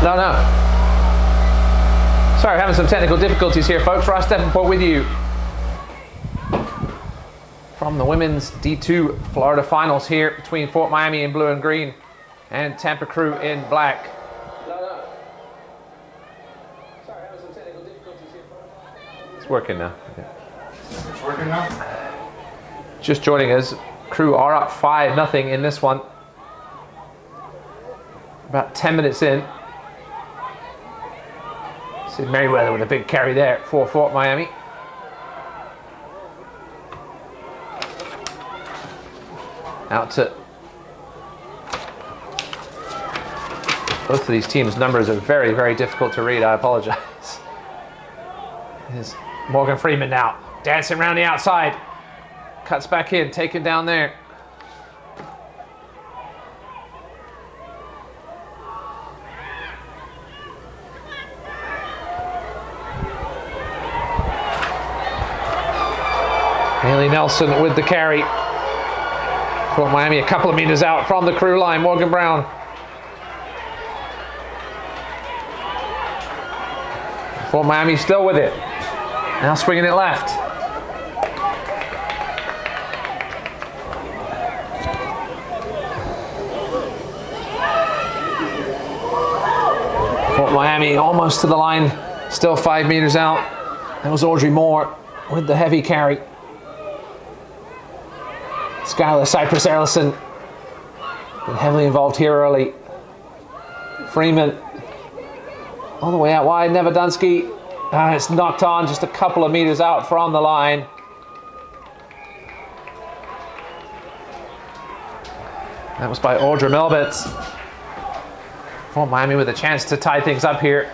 No, no. Sorry, having some technical difficulties here, folks. Ross Davenport with you from the women's D2 Florida finals here between Fort Miami in blue and green and Tampa Krewe in black. No, no. Sorry, having some technical difficulties here, folks. It's working now. Okay. It's working now? Just joining us, Krewe are up 5-0 in this one. About 10 minutes in. Sid Merriweather with a big carry there for Fort Miami. Out to both of these teams' numbers are very, very difficult to read. I apologize. Here's Morgan Freeman now, dancing around the outside. Cuts back in, taken down there. Haley Nelson with the carry. Fort Miami a couple of meters out from the Krewe line. Morgan Brown. Fort Miami still with it. Now swinging it left. Fort Miami almost to the line. Still 5 meters out. That was Audrey Moore with the heavy carry. Skylar Cypress Ellison been heavily involved here early. Freeman all the way out wide. Nevedunsky. It's knocked on just a couple of meters out from the line. That was by Audra Melbitz. Fort Miami with a chance to tie things up here,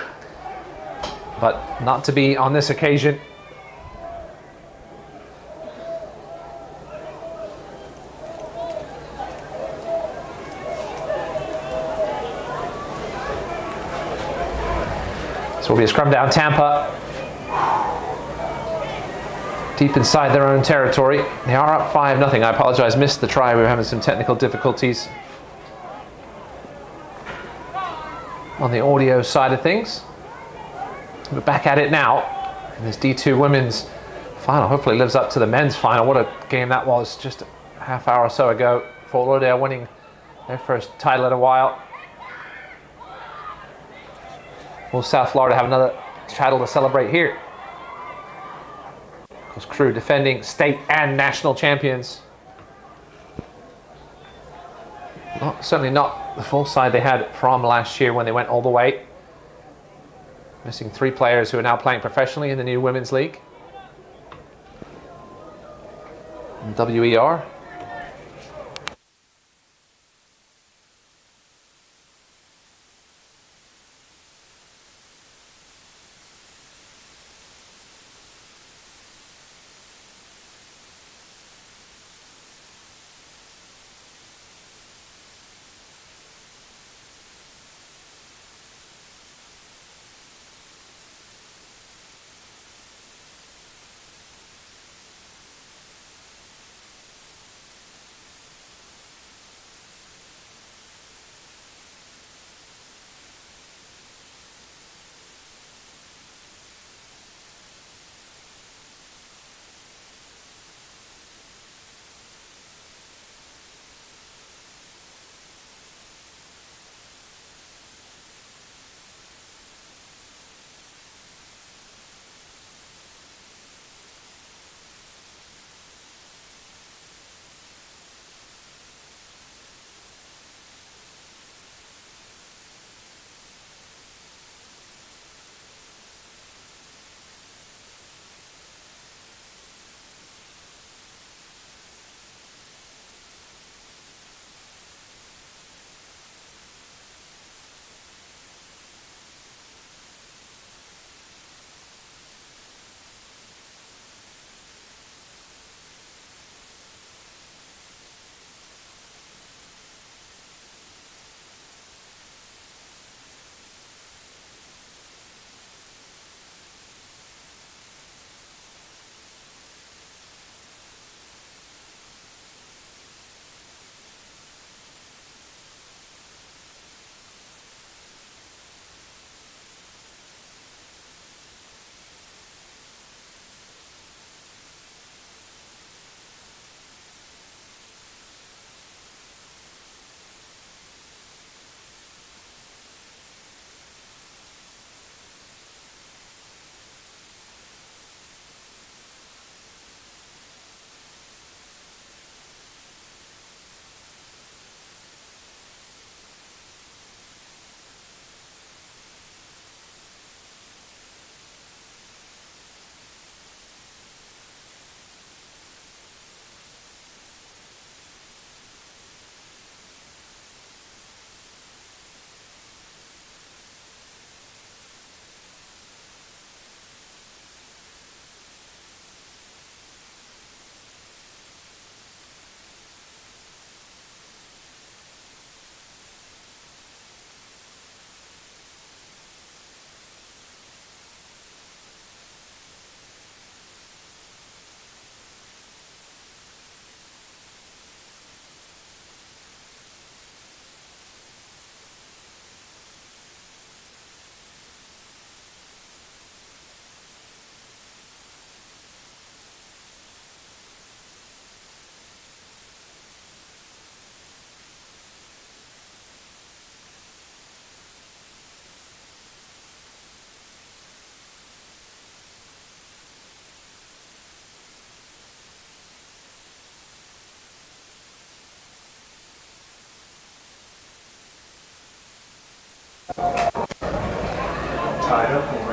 but not to be on this occasion. So it'll be a scrum down Tampa. Deep inside their own territory. They are up 5-0. I apologize, missed the try. We were having some technical difficulties on the audio side of things. We're back at it now. And this D2 women's final hopefully lives up to the men's final. What a game that was just a half hour or so ago. Fort Lauderdale winning their first title in a while. Will South Florida have another title to celebrate here? Of course, Krewe defending state and national champions. Certainly not the full side they had from last year when they went all the way. Missing 3 players who are now playing professionally in the new Women's League. WER.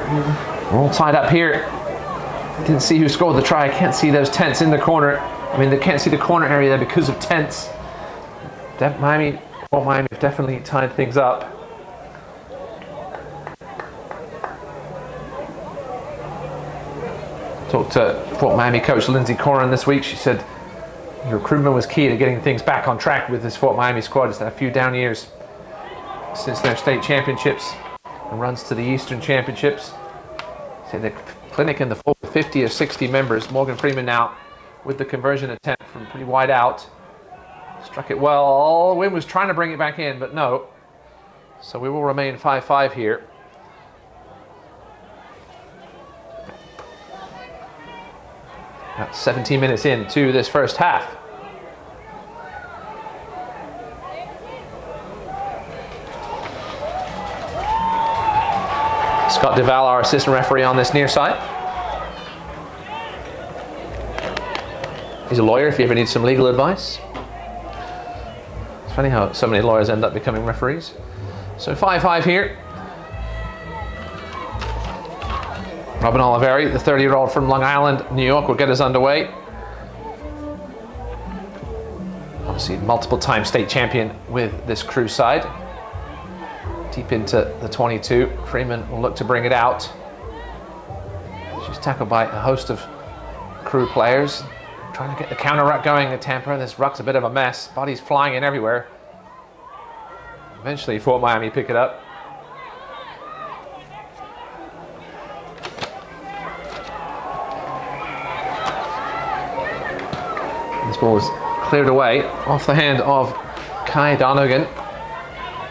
We're all tied up here. Didn't see who scored the try. I can't see those tents in the corner. I mean, they can't see the corner area there because of tents. Miami have definitely tied things up. Talked to Fort Miami coach Lindsay Corrin this week. She said recruitment was key to getting things back on track with this Fort Miami squad. It's had a few down years since their state championships and runs to the Eastern Championships. Said the clinic in the full 50 or 60 members. Morgan Freeman now with the conversion attempt from pretty wide out. Struck it well. Wynn was trying to bring it back in, but no. So we will remain 5-5 here. About 17 minutes into this first half. Scott Duval, our assistant referee on this near side. He's a lawyer if you ever need some legal advice. It's funny how so many lawyers end up becoming referees. So 5-5 here. Robin Oliveri, the 30-year-old from Long Island, New York, will get us underway. Obviously, multiple-time state champion with this Krewe side. Deep into the 22. Freeman will look to bring it out. She's tackled by a host of Krewe players. Trying to get the counter ruck going at Tampa. This ruck's a bit of a mess. Bodies flying in everywhere. Eventually, Fort Miami pick it up. This ball was cleared away off the hand of Kai Donegan.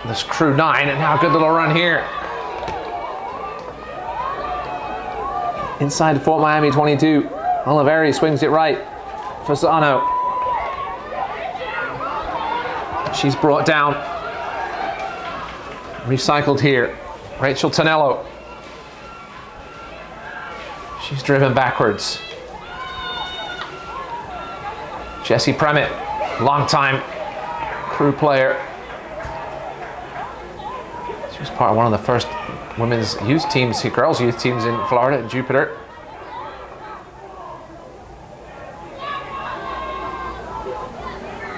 This Krewe 9, and now a good little run here. Inside Fort Miami 22. Oliveri swings it right. Fasano. She's brought down. Recycled here. Rachel Tonello. She's driven backwards. Jessie Premet, long-time Krewe player. She was part of one of the first women's youth teams, girls' youth teams in Florida at Jupiter.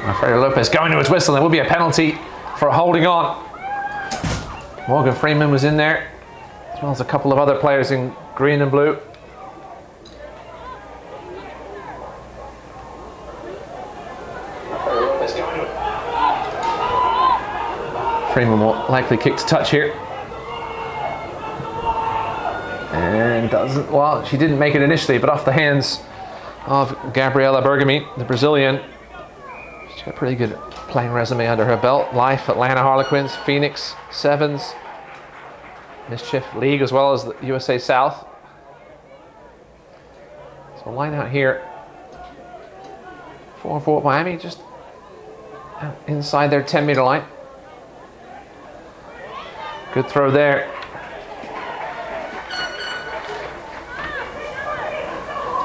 Alfredo Lopez going to his whistle. There will be a penalty for holding on. Morgan Freeman was in there, as well as a couple of other players in green and blue. Freeman will likely kick to touch here. And doesn't, well, she didn't make it initially, but off the hands of Gabriela Bergami, the Brazilian. She's got a pretty good playing resume under her belt. Life, Atlanta Harlequins, Phoenix, Sevens, Mischief League, as well as the USA South. So line out here for Fort Miami, just inside their 10-meter line. Good throw there.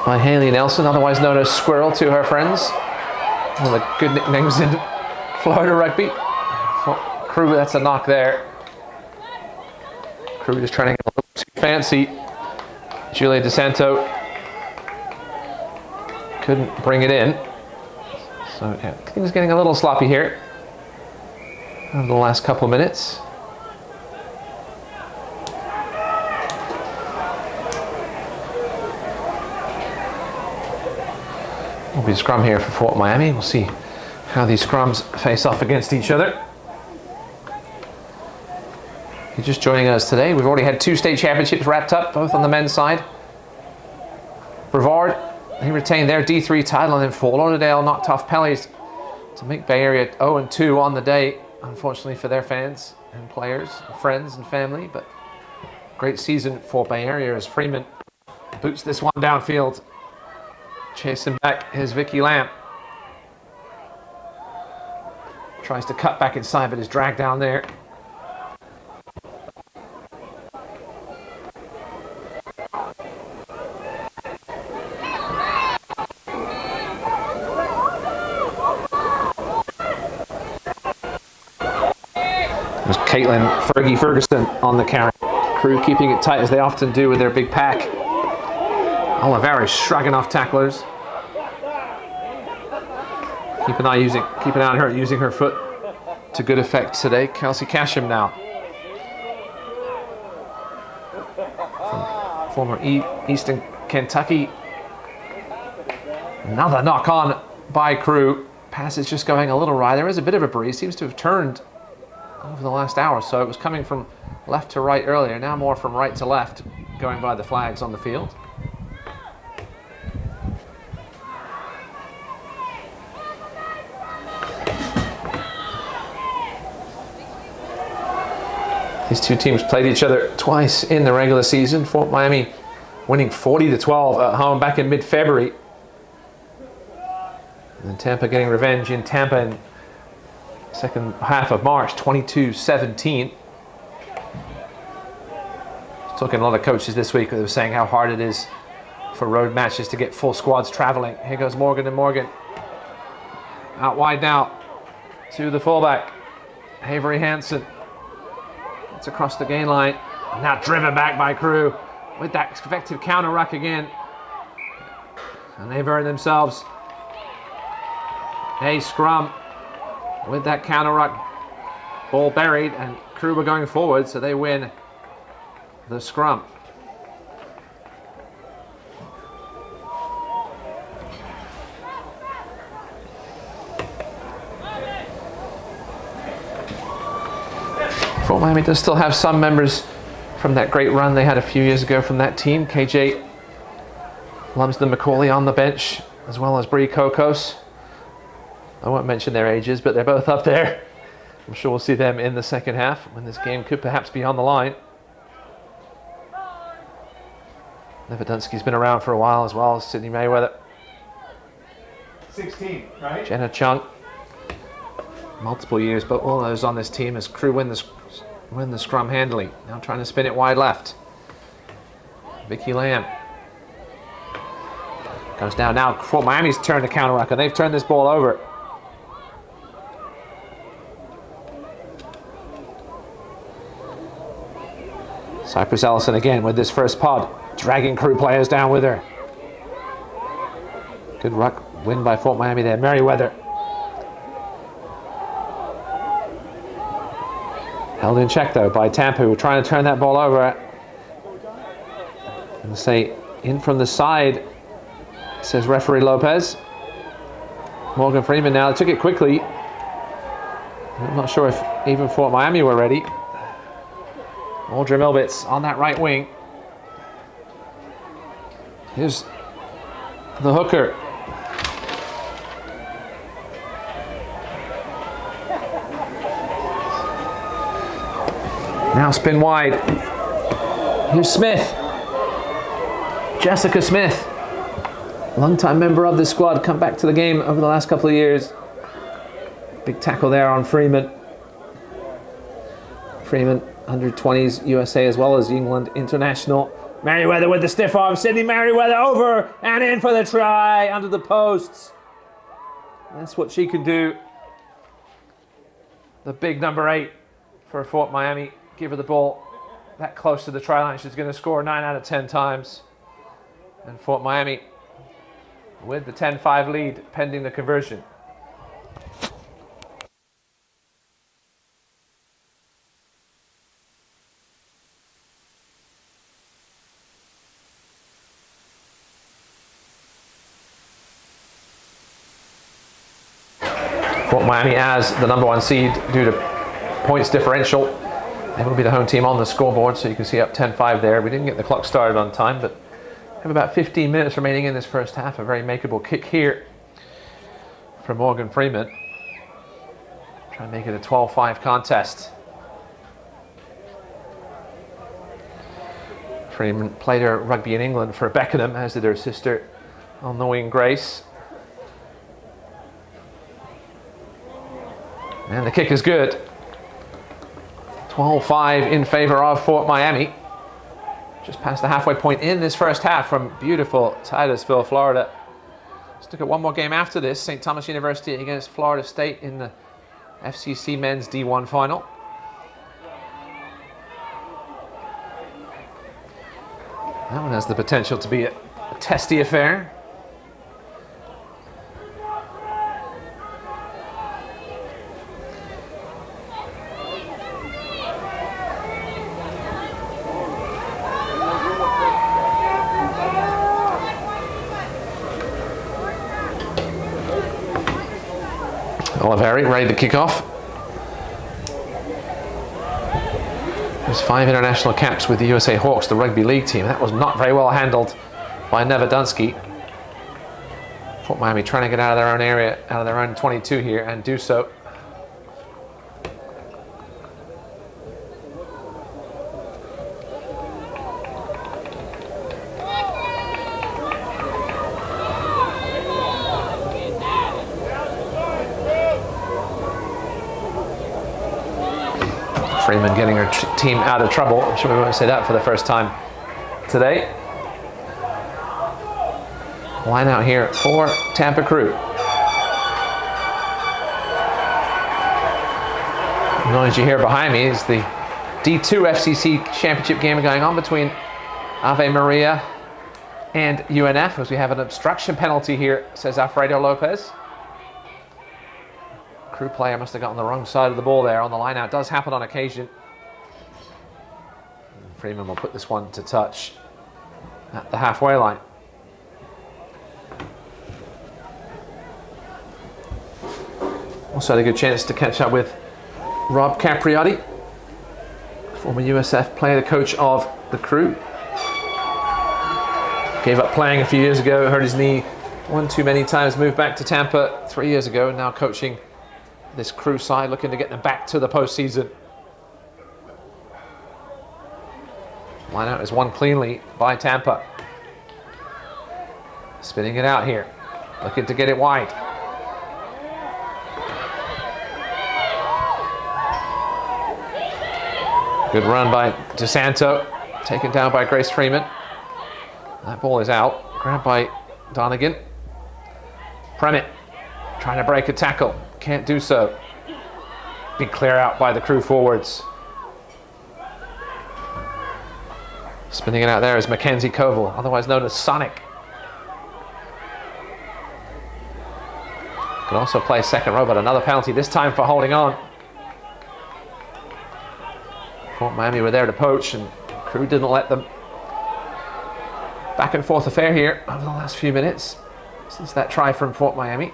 By Haley Nelson, otherwise known as Squirrel to her friends. One of the good nicknames in Florida rugby. Krewe, that's a knock there. Krewe just trying to get a little too fancy. Julia DeSanto couldn't bring it in. So yeah, things getting a little sloppy here over the last couple of minutes. Will be a scrum here for Fort Miami. We'll see how these scrums face off against each other. If you're just joining us today, we've already had 2 state championships wrapped up, both on the men's side. Brevard, they retained their D3 title, and then Fort Lauderdale knocked off Pelly's to make Bay Area 0-2 on the day, unfortunately for their fans and players, and friends and family. But great season for Bay Area as Freeman boots this one downfield. Chasing back is Vicky Lamb. Tries to cut back inside, but is dragged down there. It was Caitlin Fergie Ferguson on the carry. Krewe keeping it tight as they often do with their big pack. Oliveira shrugging off tacklers. Keep an eye on her using her foot to good effect today. Kelsey Casham now. From former Eastern Kentucky. Another knock on by Krewe. Pass is just going a little wide. There is a bit of a breeze. Seems to have turned over the last hour or so. It was coming from left to right earlier. Now more from right to left, going by the flags on the field. These two teams played each other twice in the regular season. Fort Miami winning 40-12 at home back in mid-February. And then Tampa getting revenge in Tampa in second half of March, 22-17. Talking to a lot of coaches this week, they were saying how hard it is for road matches to get full squads traveling. Here goes Morgan and Morgan. Out wide now to the fullback, Avery Hansen. It's across the gain line. Now driven back by Krewe with that effective counter ruck again. And they've earned themselves a scrum with that counter ruck. Ball buried and Krewe were going forward, so they win the scrum. Fort Miami does still have some members from that great run they had a few years ago from that team. KJ Lumsden McCauley on the bench, as well as Bree Kokos. I won't mention their ages, but they're both up there. I'm sure we'll see them in the second half when this game could perhaps be on the line. Nevedunsky's been around for a while as well as Sydney Mayweather. 16, right? Jenna Chung. Multiple years, but all those on this team as Krewe win the scrum handily. Now trying to spin it wide left. Vicky Lamb. Goes down now. Fort Miami's turned the counter ruck and they've turned this ball over. Cypress Ellison again with this first pod, dragging Krewe players down with her. Good ruck win by Fort Miami there. Merriweather. Held in check though by Tampa, who were trying to turn that ball over. And say in from the side, says referee Lopez. Morgan Freeman now took it quickly. I'm not sure if even Fort Miami were ready. Audra Milbitz on that right wing. Here's the hooker. Now spin wide. Here's Smith. Jessica Smith. Long-time member of the squad, come back to the game over the last couple of years. Big tackle there on Freeman. Freeman, under 20s USA as well as England international. Merriweather with the stiff arm. Sydney Merriweather over and in for the try under the posts. That's what she can do. The big number 8 for Fort Miami. Give her the ball that close to the try line. She's going to score 9 out of 10 times. And Fort Miami with the 10-5 lead pending the conversion. Fort Miami as the number 1 seed due to points differential. They will be the home team on the scoreboard, so you can see up 10-5 there. We didn't get the clock started on time, but have about 15 minutes remaining in this first half. A very makeable kick here from Morgan Freeman. Try and make it a 12-5 contest. Freeman played her rugby in England for Beckenham, as did her sister on the wing, Grace. And the kick is good. 12-5 in favor of Fort Miami. Just past the halfway point in this first half from beautiful Titusville, Florida. Let's look at one more game after this. St. Thomas University against Florida State in the FCC Men's D1 Final. That one has the potential to be a testy affair. Oliveri ready to kick off. There's 5 international caps with the USA Hawks, the rugby league team. That was not very well handled by Nevedunsky. Fort Miami trying to get out of their own area, out of their own 22 here, and do so. Freeman getting her team out of trouble. I'm sure we won't say that for the first time today. Line out here for Tampa Krewe. The noise you hear behind me is the D2 FCC championship game going on between Ave Maria and UNF, as we have an obstruction penalty here, says Alfredo Lopez. Krewe player must have gotten the wrong side of the ball there on the line out. Does happen on occasion. Freeman will put this one to touch at the halfway line. Also had a good chance to catch up with Rob Capriotti, former USF player, the coach of the Krewe. Gave up playing a few years ago, hurt his knee one too many times, moved back to Tampa 3 years ago, and now coaching this Krewe side, looking to get them back to the postseason. Line out is won cleanly by Tampa. Spinning it out here, looking to get it wide. Good run by DeSanto, taken down by Grace Freeman. That ball is out, grabbed by Donegan. Premett trying to break a tackle, can't do so. Big clear out by the Krewe forwards. Spinning it out there is Mackenzie Koval, otherwise known as Sonic. Could also play second row, but another penalty, this time for holding on. Fort Miami were there to poach, and Krewe didn't let them. Back and forth affair here over the last few minutes since that try from Fort Miami.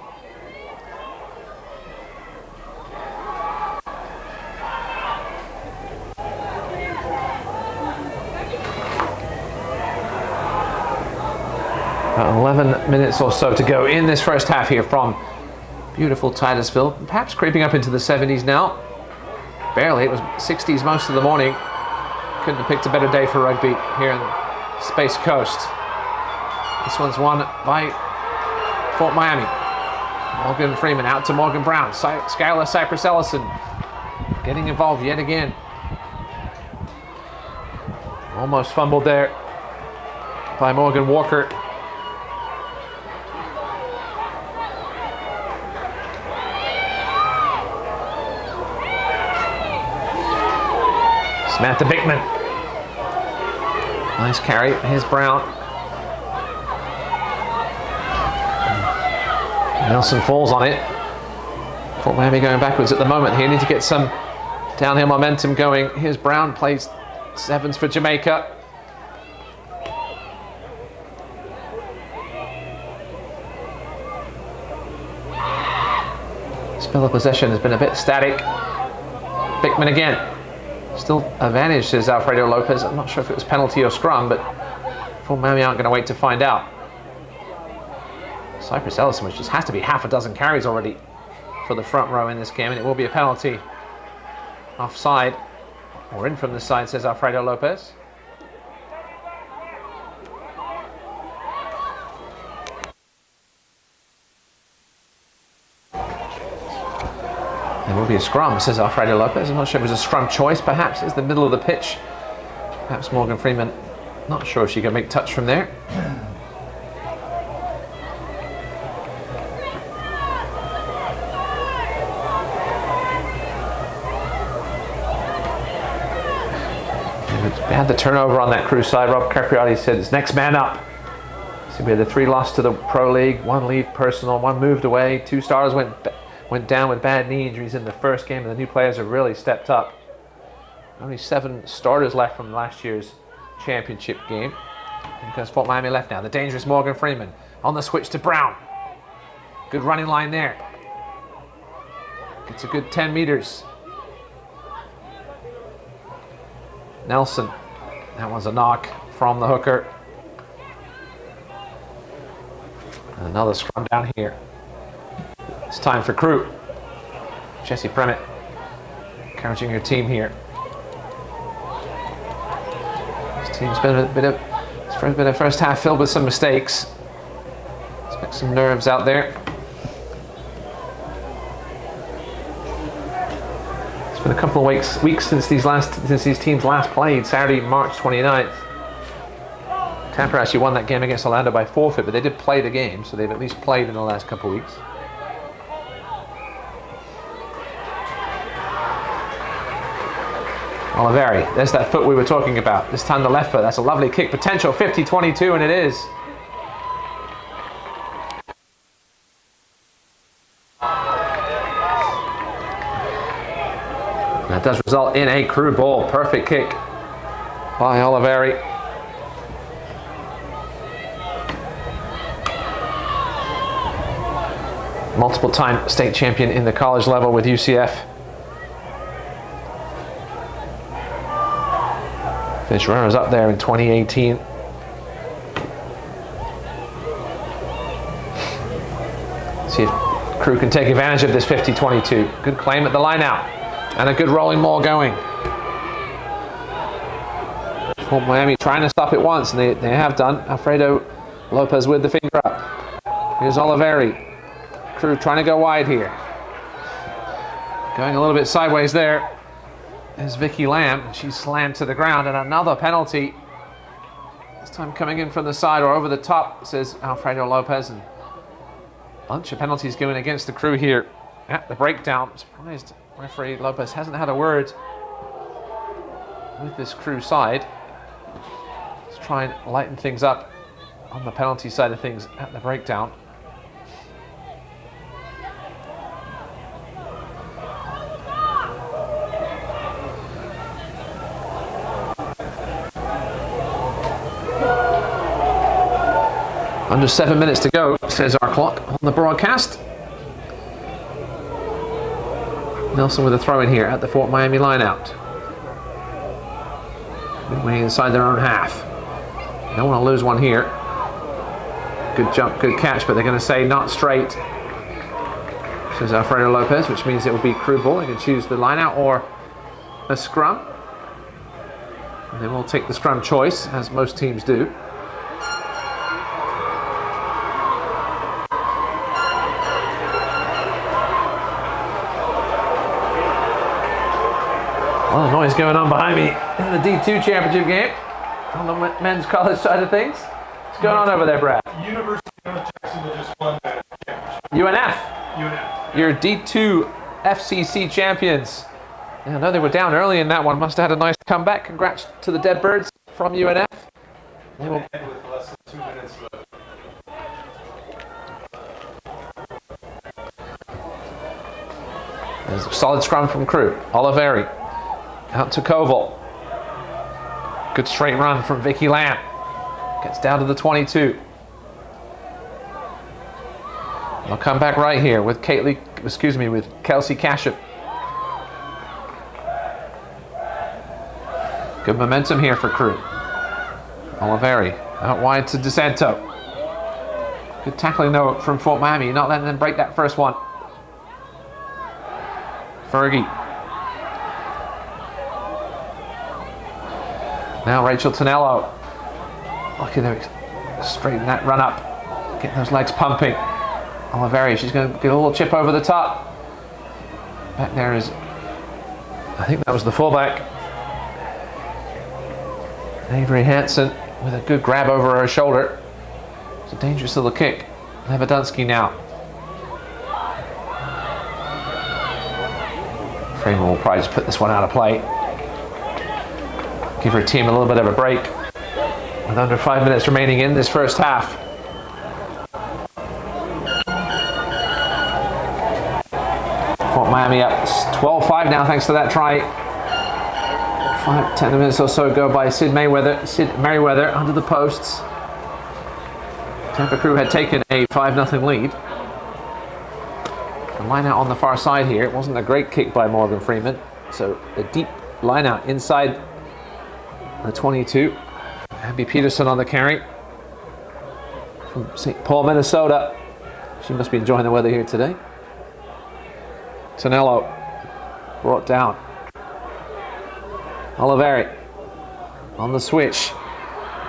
About 11 minutes or so to go in this first half here from beautiful Titusville. Perhaps creeping up into the 70s now. Barely, it was 60s most of the morning. Couldn't have picked a better day for rugby here in Space Coast. This one's won by Fort Miami. Morgan Freeman out to Morgan Brown. Skylar Cypress Ellison getting involved yet again. Almost fumbled there by Morgan Walker. Samantha Bickman. Nice carry. Here's Brown. Nelson falls on it. Fort Miami going backwards at the moment here. Need to get some downhill momentum going. Here's Brown, plays sevens for Jamaica. Spell of possession has been a bit static. Bickman again. Still advantage, says Alfredo Lopez. I'm not sure if it was penalty or scrum, but Fort Miami aren't going to wait to find out. Cypress Ellison, which just has to be half a dozen carries already for the front row in this game, and it will be a penalty. Offside, or in from the side, says Alfredo Lopez. There will be a scrum, says Alfredo Lopez. I'm not sure if it was a scrum choice, perhaps. It's the middle of the pitch. Perhaps Morgan Freeman, not sure if she can make touch from there. We had the turnover on that Krewe side. Rob Krewe said it's next man up. So we had the 3 lost to the Pro League, 1 leave personal, 1 moved away. 2 stars went down with bad knee injuries in the first game, and the new players have really stepped up. Only 7 starters left from last year's championship game. Because Fort Miami left now. The dangerous Morgan Freeman on the switch to Brown. Good running line there. Gets a good 10 meters. Nelson. That one's a knock from the hooker. And another scrum down here. It's time for Krewe. Jesse Primmett encouraging your team here. This team's been a first half filled with some mistakes. Expect some nerves out there. It's been a couple of weeks since these teams last played. Saturday, March 29th. Tampa actually won that game against Orlando by forfeit, but they did play the game, so they've at least played in the last couple of weeks. Oliveri, there's that foot we were talking about. This time the left foot. That's a lovely kick potential. 50-22, and it is. That does result in a Krewe ball. Perfect kick by Oliveri. Multiple-time state champion in the college level with UCF. Finished runners up there in 2018. See if Krewe can take advantage of this 50-22. Good claim at the line out. And a good rolling maul going. Fort Miami trying to stop it once, and they have done. Alfredo Lopez with the finger up. Here's Oliveri. Krewe trying to go wide here. Going a little bit sideways there is Vicky Lamb. She's slammed to the ground, and another penalty. This time coming in from the side or over the top, says Alfredo Lopez. And a bunch of penalties given against the Krewe here at the breakdown. I'm surprised referee Lopez hasn't had a word with this Krewe side. Let's try and lighten things up on the penalty side of things at the breakdown. Under 7 minutes to go, says our clock on the broadcast. Nelson with a throw in here at the Fort Miami lineout. Midway inside their own half. Don't want to lose one here. Good jump, good catch, but they're going to say not straight. Says Alfredo Lopez, which means it will be Krewe ball. You can choose the lineout or a scrum. And then we'll take the scrum choice, as most teams do. A lot of noise going on behind me in the D2 championship game on the men's college side of things. What's going on over there, Brad? University of Jacksonville just won that championship. UNF. Your D2 FCC champions. Yeah, I know they were down early in that one. Must have had a nice comeback. Congrats to the Deadbirds from UNF. They will... With less than 2 minutes left. There's a solid scrum from Krewe. Oliveri. Out to Koval. Good straight run from Vicky Lamb. Gets down to the 22. They'll come back right here with with Kelsey Caship. Good momentum here for Krewe. Oliveri out wide to DeSanto. Good tackling though from Fort Miami, not letting them break that first one. Fergie. Now Rachel Tonello. Looking to straighten that run up. Get those legs pumping. Oliveri, she's going to get a little chip over the top. Back there is, I think that was the fullback. Avery Hansen with a good grab over her shoulder. It's a dangerous little kick. Levedunsky now. Freeman will probably just put this one out of play. give her team a little bit of a break with under 5 minutes remaining in this first half. Fort Miami up 12-5 now thanks to that try 10 minutes or so ago by Sid Merriweather under the posts. Tampa Krewe had taken a 5-0 lead. The line out on the far side here. It wasn't a great kick by Morgan Freeman. So a deep line out inside the 22. Abby Peterson on the carry from St. Paul, Minnesota. She must be enjoying the weather here today. Tonello brought down. Oliveri on the switch.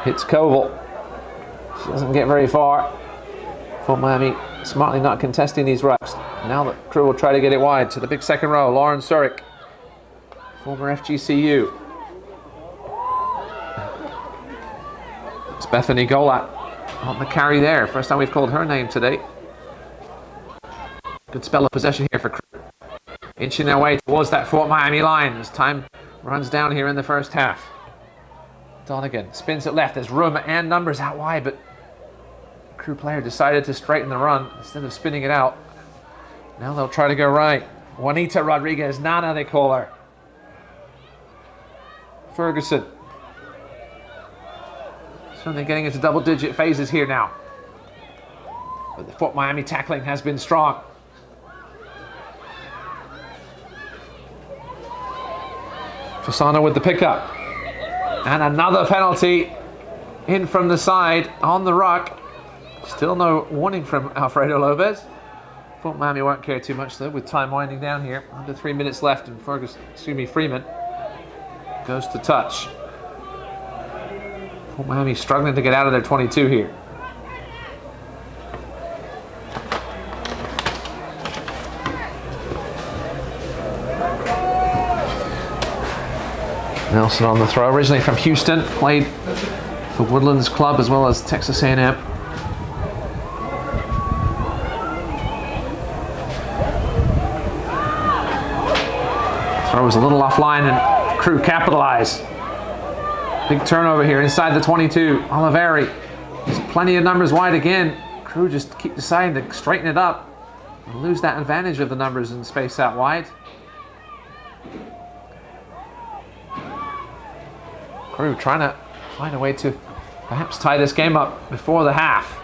Hits Koval. She doesn't get very far. Fort Miami smartly not contesting these rucks. Now the Krewe will try to get it wide to the big second row. Lauren Zurich, former FGCU. It's Bethany Golat on the carry there. First time we've called her name today. Good spell of possession here for Krewe. Inching their way towards that Fort Miami line as time runs down here in the first half. Donegan spins it left. There's room and numbers out wide, but Krewe player decided to straighten the run instead of spinning it out. Now they'll try to go right. Juanita Rodriguez, Nana they call her. Ferguson. Certainly getting into double-digit phases here now. But the Fort Miami tackling has been strong. Fasano with the pickup. And another penalty in from the side on the ruck. Still no warning from Alfredo Lopez. Fort Miami won't care too much though with time winding down here. Under 3 minutes left and Freeman goes to touch. Fort Miami struggling to get out of their 22 here. Nelson on the throw, originally from Houston, played for Woodlands Club as well as Texas A&M. Throw was a little offline and Krewe capitalize. Big turnover here inside the 22. Oliveri, there's plenty of numbers wide again. Krewe just keep deciding to straighten it up and lose that advantage of the numbers in space out wide. Krewe trying to find a way to perhaps tie this game up before the half.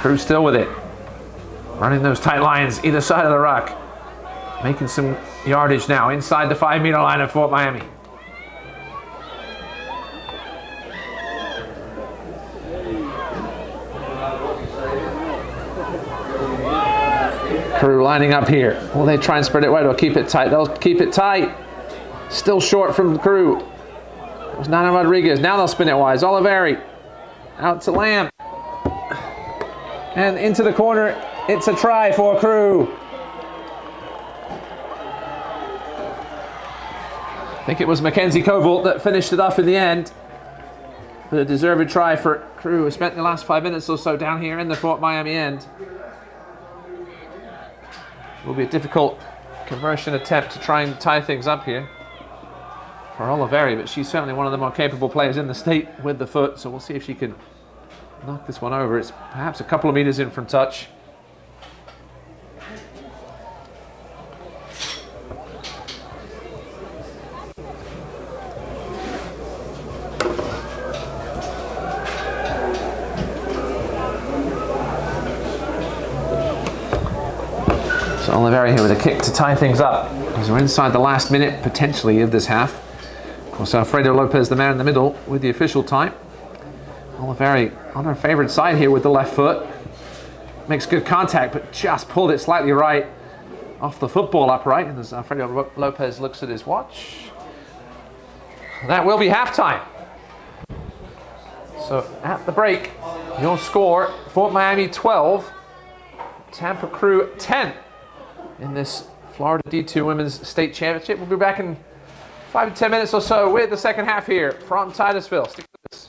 Krewe still with it. Running those tight lines either side of the ruck. Making some yardage now inside the 5 meter line of Fort Miami. Krewe lining up here. Will they try and spread it wide or keep it tight? They'll keep it tight. Still short from the Krewe. It was Nana Rodriguez. Now they'll spin it wide. Oliveri out to Lamb. And into the corner. It's a try for Krewe. I think it was Mackenzie Koval that finished it off in the end. But a deserved try for Krewe, who spent the last 5 minutes or so down here in the Fort Miami end. Will be a difficult conversion attempt to try and tie things up here for Oliveri, but she's certainly one of the more capable players in the state with the foot, so we'll see if she can knock this one over. It's perhaps a couple of meters in from touch. So Oliveri here with a kick to tie things up as we're inside the last minute potentially of this half. Of course, Alfredo Lopez, the man in the middle, with the official time. Oliveri on her favourite side here with the left foot. Makes good contact, but just pulled it slightly right off the football upright. And as Alfredo Lopez looks at his watch, that will be halftime. So at the break, your score: Fort Miami 12, Tampa Krewe 10. In this Florida D2 Women's State Championship. We'll be back in 5 to 10 minutes or so with the second half here from Titusville. Stick with us.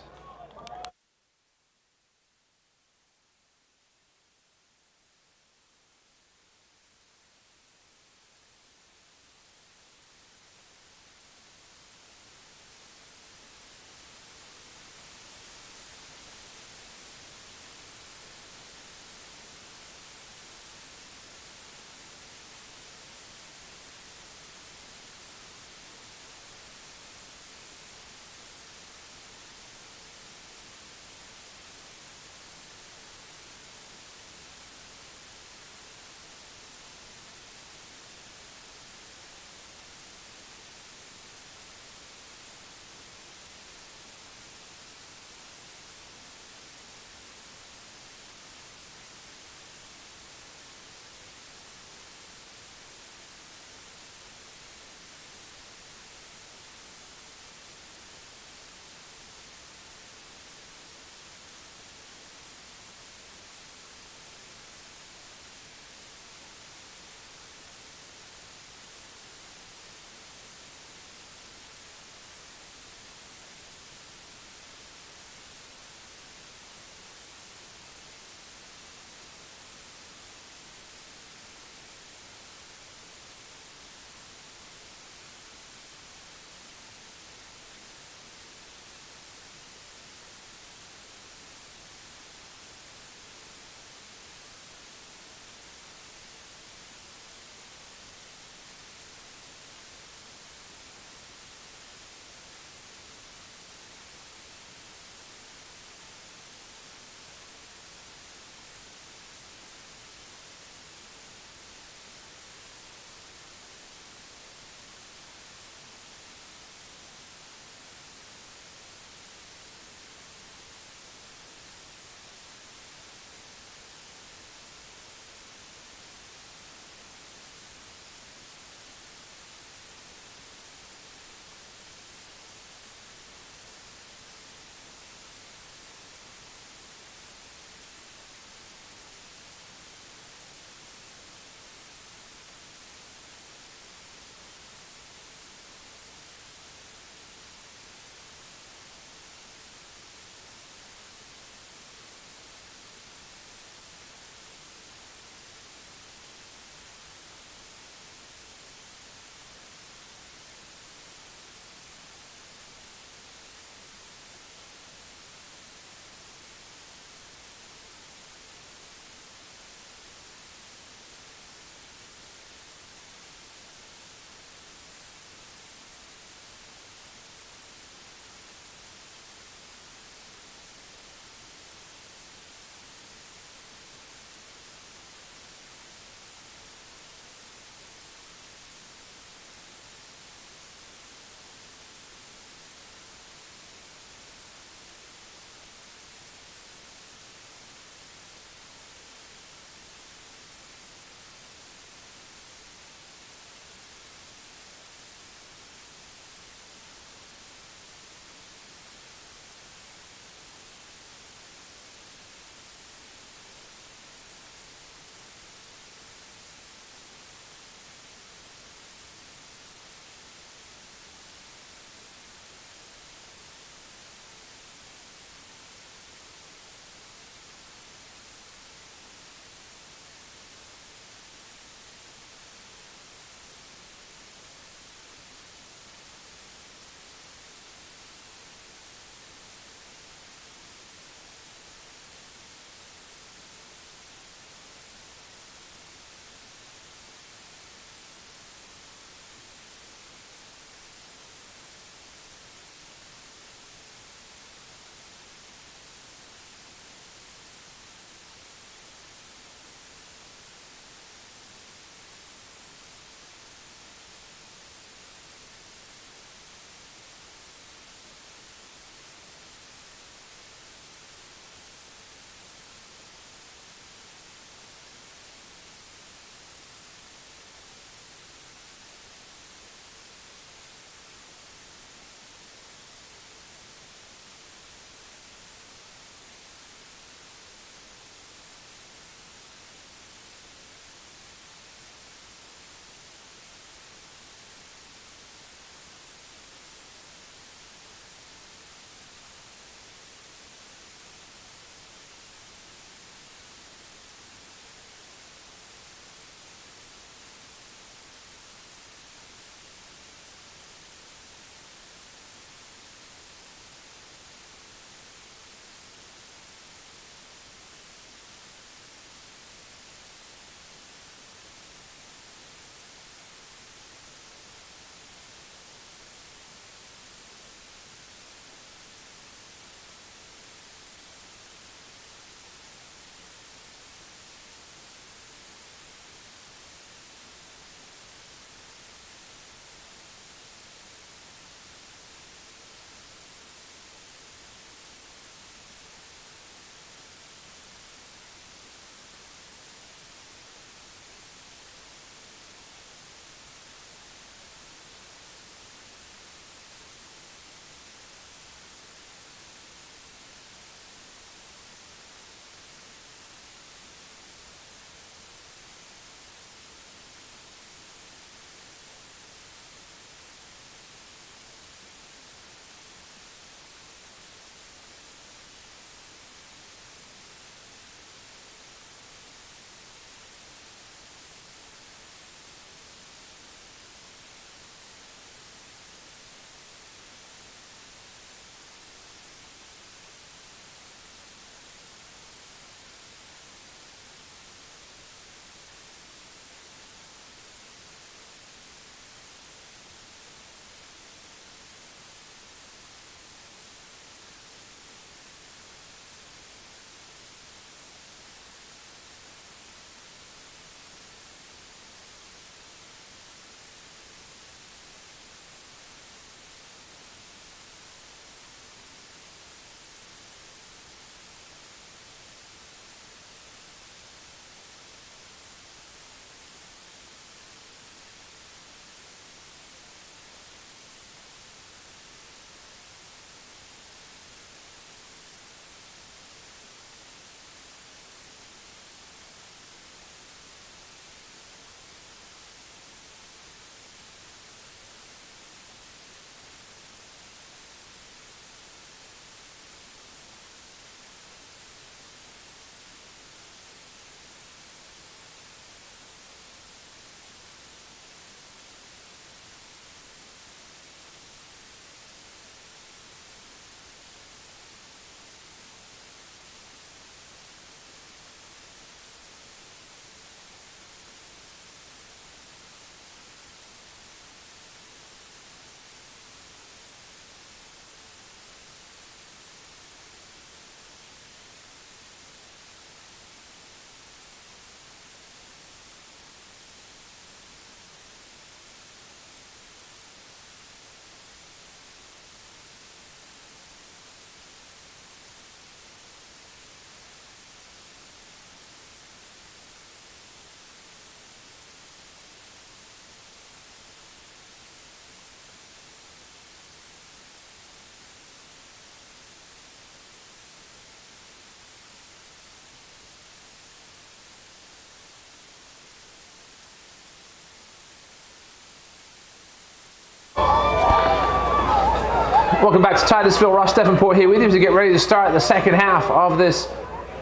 Welcome back to Titusville. Ross Davenport here with you to get ready to start the second half of this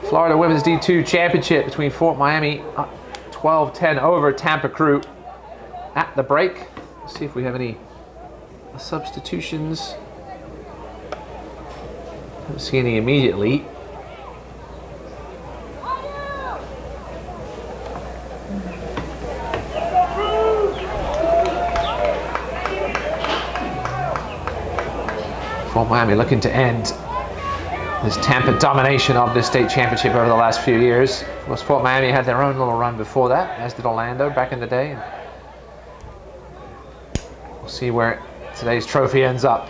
Florida Women's D2 Championship between Fort Miami 12-10 over Tampa Krewe at the break. Let's see if we have any substitutions. Don't see any immediately. Fort Miami looking to end this Tampa domination of this state championship over the last few years. Of course, Fort Miami had their own little run before that, as did Orlando back in the day. We'll see where today's trophy ends up.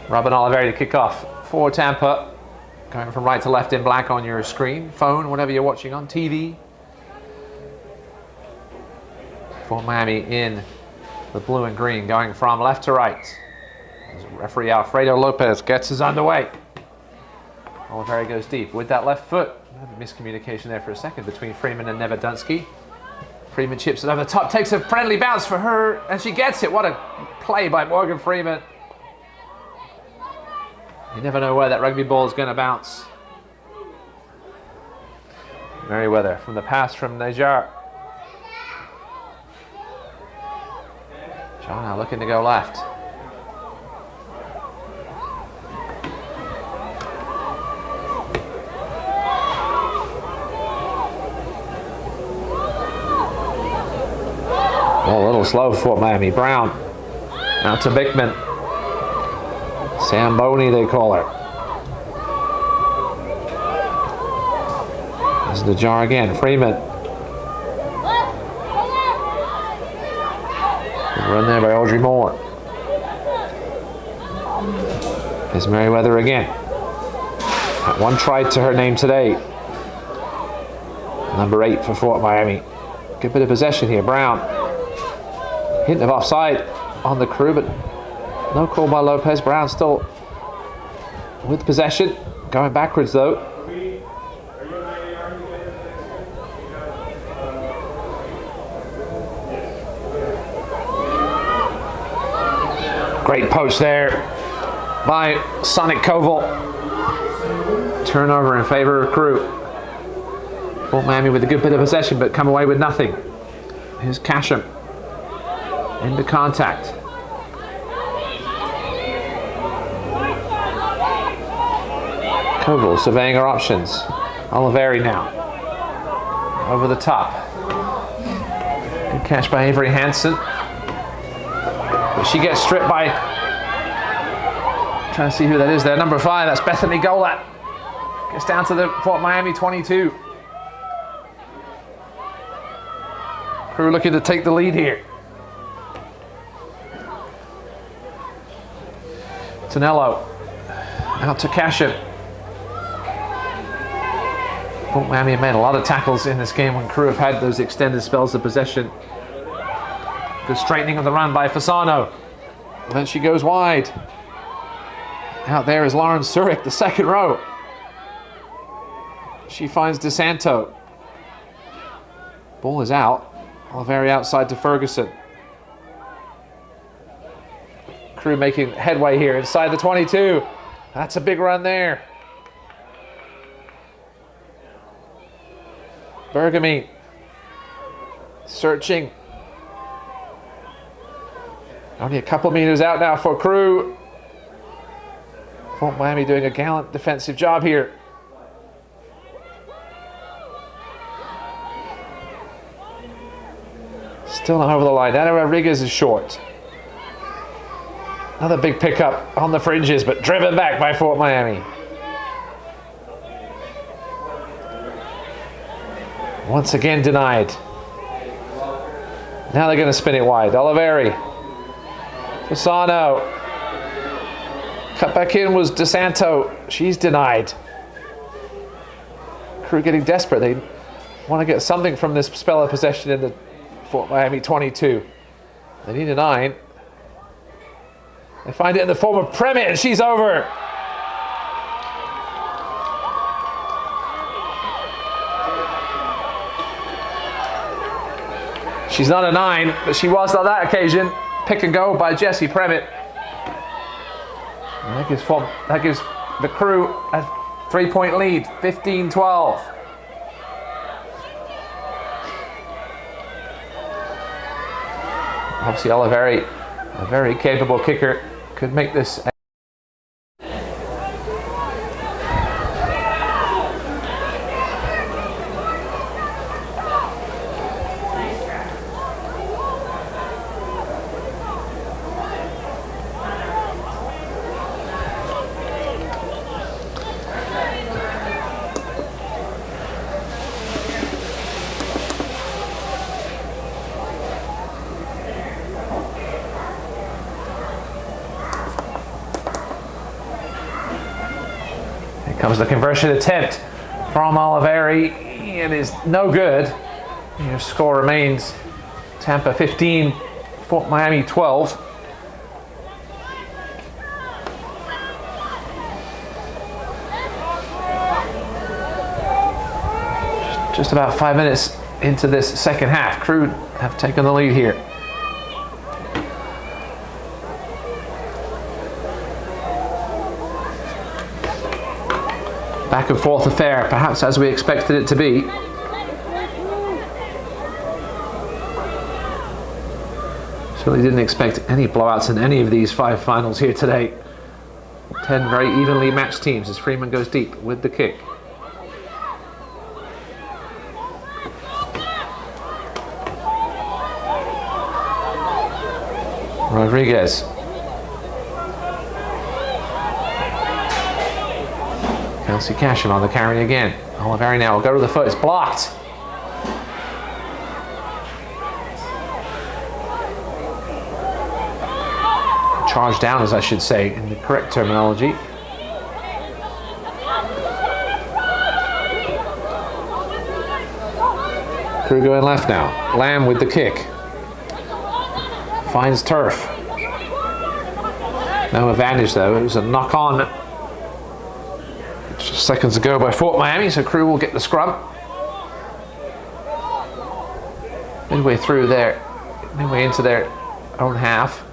Robin Oliveri to kick off for Tampa. Going from right to left in black on your screen, phone, whatever you're watching on, TV. Fort Miami in the blue and green, going from left to right. Referee Alfredo Lopez gets us underway. Oliveri goes deep with that left foot. Miscommunication there for a second between Freeman and Nevedunsky. Freeman chips it over the top, takes a friendly bounce for her, and she gets it. What a play by Morgan Freeman. You never know where that rugby ball is going to bounce. Merriweather from the pass from Najar. John now looking to go left. Oh, a little slow for Miami. Brown out to Bickman. Samboni, they call her. This is the jar again. Freeman. Good run there by Audrey Moore. Here's Merriweather again. Got one try to her name today. Number 8 for Fort Miami. Good bit of possession here. Brown. Hint of offside on the Krewe, but no call by Lopez. Brown still with possession. Going backwards though. Great poach there by Sonic Koval. Turnover in favor of Krewe. Fort Miami with a good bit of possession, but come away with nothing. Here's Casham. Into contact. Koval surveying her options. Oliveri now. Over the top. Good catch by Avery Hansen. But she gets stripped by... Trying to see who that is there. Number 5, that's Bethany Golat. Gets down to the Fort Miami 22. Krewe looking to take the lead here. Tonello out to Casham. Fort Miami have made a lot of tackles in this game when Krewe have had those extended spells of possession. Good straightening of the run by Fasano. And then she goes wide. Out there is Lauren Surik, the second row. She finds DeSanto. Ball is out. Oliveri outside to Ferguson. Krewe making headway here inside the 22. That's a big run there. Bergamine searching. Only a couple meters out now for Krewe. Fort Miami doing a gallant defensive job here. Still not over the line. Anna Rodriguez is short. Another big pickup on the fringes, but driven back by Fort Miami. Once again denied. Now they're going to spin it wide. Oliveri. Fasano. Cut back in was DeSanto. She's denied. Krewe getting desperate. They want to get something from this spell of possession in the Fort Miami 22. They need a 9. They find it in the form of Premit, and she's over. She's not a 9, but she was on that occasion. Pick and go by Jessie Premit. And that gives the Krewe a 3-point lead, 15-12. Obviously, Oliveri, a very capable kicker, could make this. Comes the conversion attempt from Oliveri. It is no good. Your score remains Tampa 15, Fort Miami 12. Just about 5 minutes into this second half. Krewe have taken the lead here. Back and forth affair, perhaps as we expected it to be. Certainly didn't expect any blowouts in any of these 5 finals here today. 10 very evenly matched teams as Freeman goes deep with the kick. Rodriguez. Kelsey Cashin on the carry again. Oliveri now will go to the foot. It's blocked. Charged down, as I should say, in the correct terminology. Krewe going left now. Lamb with the kick. Finds turf. No advantage though. It was a knock on just seconds ago by Fort Miami, so Krewe will get the scrum. Midway through there, midway into their own half.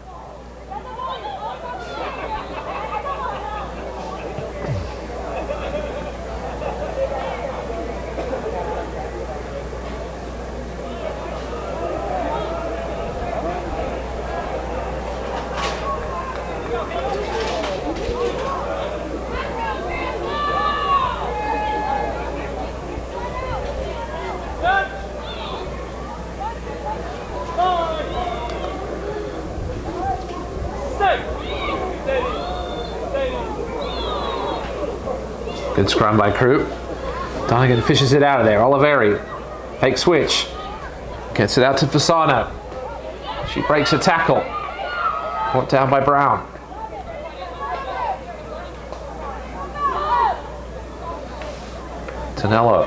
Good scrum by Krewe. Donegan fishes it out of there. Oliveri, fake switch. Gets it out to Fasano. She breaks a tackle. Brought down by Brown. Tonello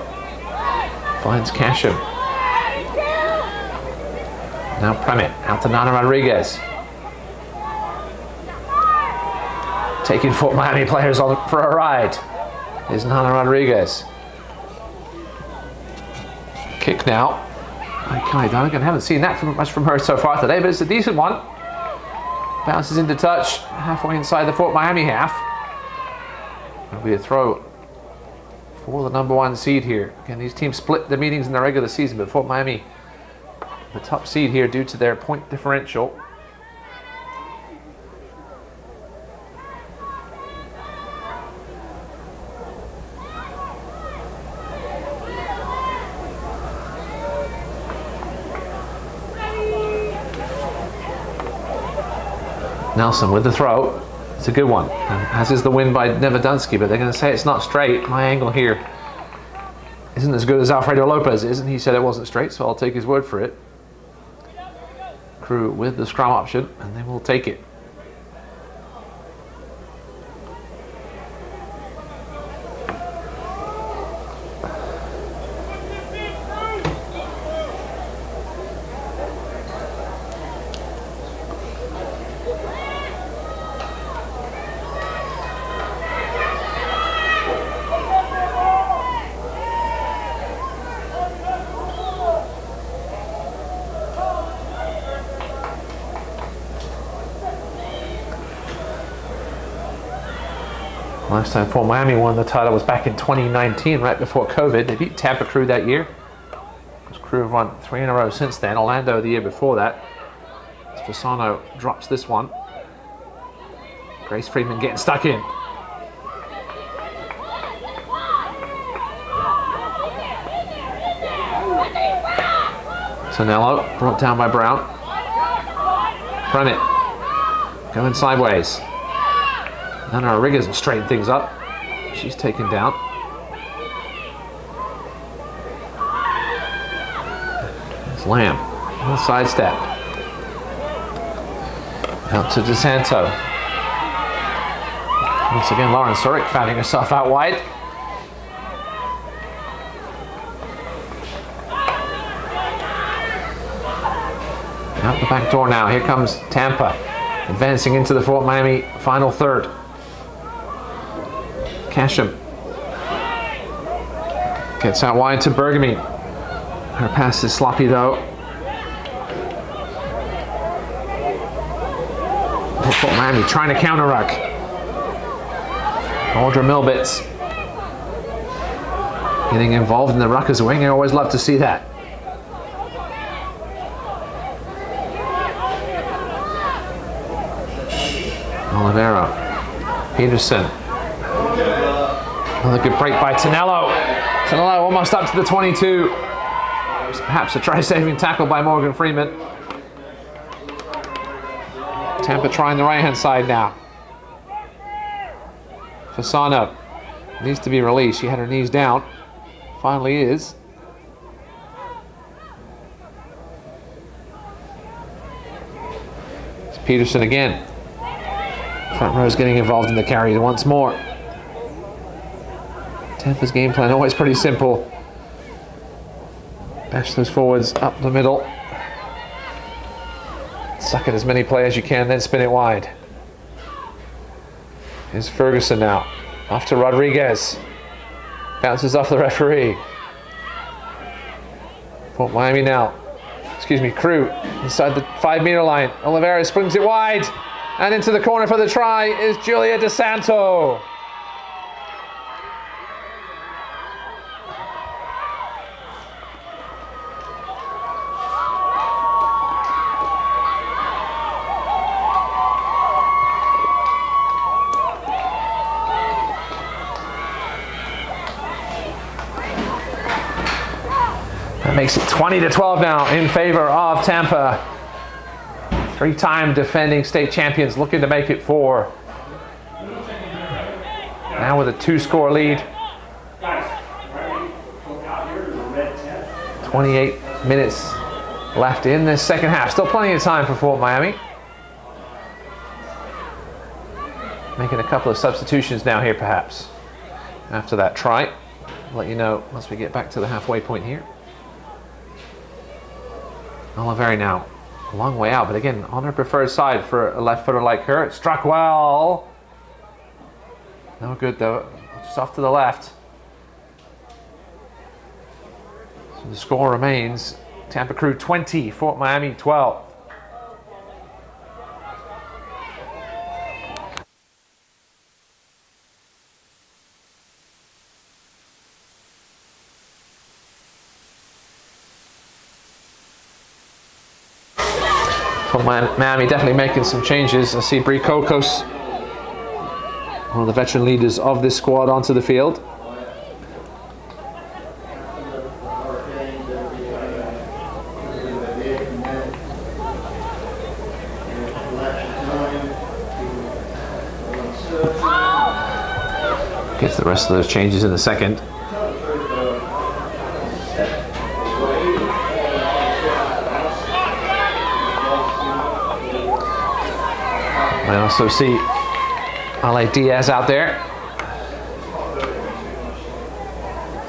finds Casham. Now Premet out to Nana Rodriguez. Taking Fort Miami players on for a ride is Nana Rodriguez. Kick now by Kai Donegan. Haven't seen that much from her so far today, but it's a decent one. Bounces into touch halfway inside the Fort Miami half. It'll be a throw for the number 1 seed here. Again, these teams split the meetings in the regular season, but Fort Miami, the top seed here due to their point differential. Nelson with the throw. It's a good one, as is the win by Nevedunsky, but they're going to say it's not straight. My angle here isn't as good as Alfredo Lopez is, and he said it wasn't straight, so I'll take his word for it. Krewe with the scrum option, and they will take it. Last time Fort Miami won the title was back in 2019, right before COVID. They beat Tampa Krewe that year. Krewe have won 3 in a row since then. Orlando the year before that. Fasano drops this one. Grace Freeman getting stuck in. Tonello brought down by Brown. Premett going sideways. Nana Riggers will straighten things up. She's taken down. There's Lamb. On the sidestep. Out to DeSanto. Once again, Lauren Surik finding herself out wide. Out the back door now. Here comes Tampa, advancing into the Fort Miami final third. Casham gets out wide to Bergamy. Her pass is sloppy though. Fort Miami trying to counter ruck. Audra Milbitz getting involved in the ruck as a wing. I always love to see that. Olivero, Peterson. Another good break by Tonello. Tonello almost up to the 22. Perhaps a try-saving tackle by Morgan Freeman. Tampa trying the right-hand side now. Fasano needs to be released. She had her knees down. Finally is. It's Peterson again. Front row's getting involved in the carry once more. Tampa's game plan always pretty simple. Bash those forwards up the middle. Suck at as many play as you can, then spin it wide. Here's Ferguson now. Off to Rodriguez. Bounces off the referee. Fort Miami now. Krewe inside the 5-meter line. Oliveira springs it wide. And into the corner for the try is Julia DeSanto. That makes it 20-12 now in favor of Tampa. 3-time defending state champions looking to make it 4. Now with a 2-score lead. 28 minutes left in this second half. Still plenty of time for Fort Miami. Making a couple of substitutions now here perhaps. After that try. I'll let you know once we get back to the halfway point here. Oliveri now. A long way out, but again, on her preferred side for a left footer like her. It struck well. No good though. Just off to the left. So the score remains Tampa Krewe 20, Fort Miami 12. Miami definitely making some changes. I see Bree Kokos, one of the veteran leaders of this squad, onto the field. Gets the rest of those changes in a second. I also see Ale Diaz out there,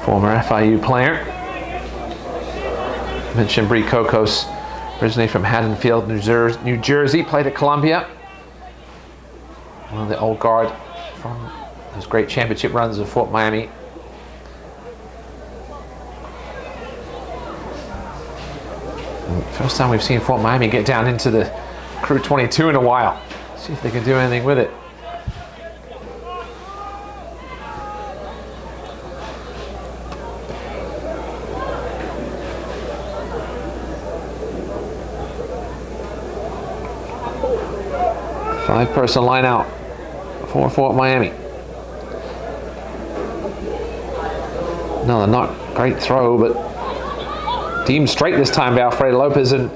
former FIU player. Mentioned Bree Kokos, originally from Haddonfield, New Jersey, played at Columbia. One of the old guard from those great championship runs of Fort Miami. First time we've seen Fort Miami get down into the Krewe 22 in a while. See if they can do anything with it. 5-person line out for Fort Miami. Another not great throw, but deemed straight this time by Alfredo Lopez, and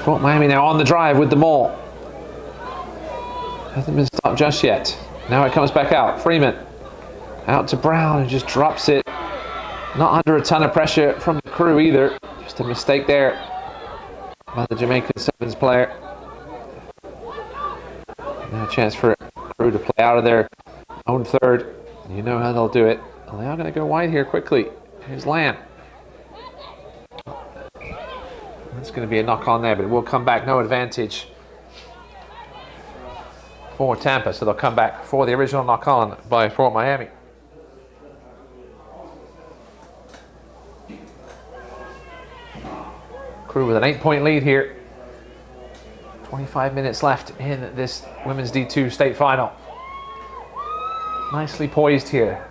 Fort Miami now on the drive with the ball. Hasn't been stopped just yet. Now it comes back out. Freeman out to Brown, who just drops it. Not under a ton of pressure from the Krewe either. Just a mistake there by the Jamaican sevens player. Now a chance for Krewe to play out of their own third. You know how they'll do it. Well, they are going to go wide here quickly. Here's Lamb. That's going to be a knock on there, but it will come back. No advantage for Tampa, so they'll come back for the original knock on by Fort Miami. Krewe with an 8-point lead here. 25 minutes left in this women's D2 state final. Nicely poised here.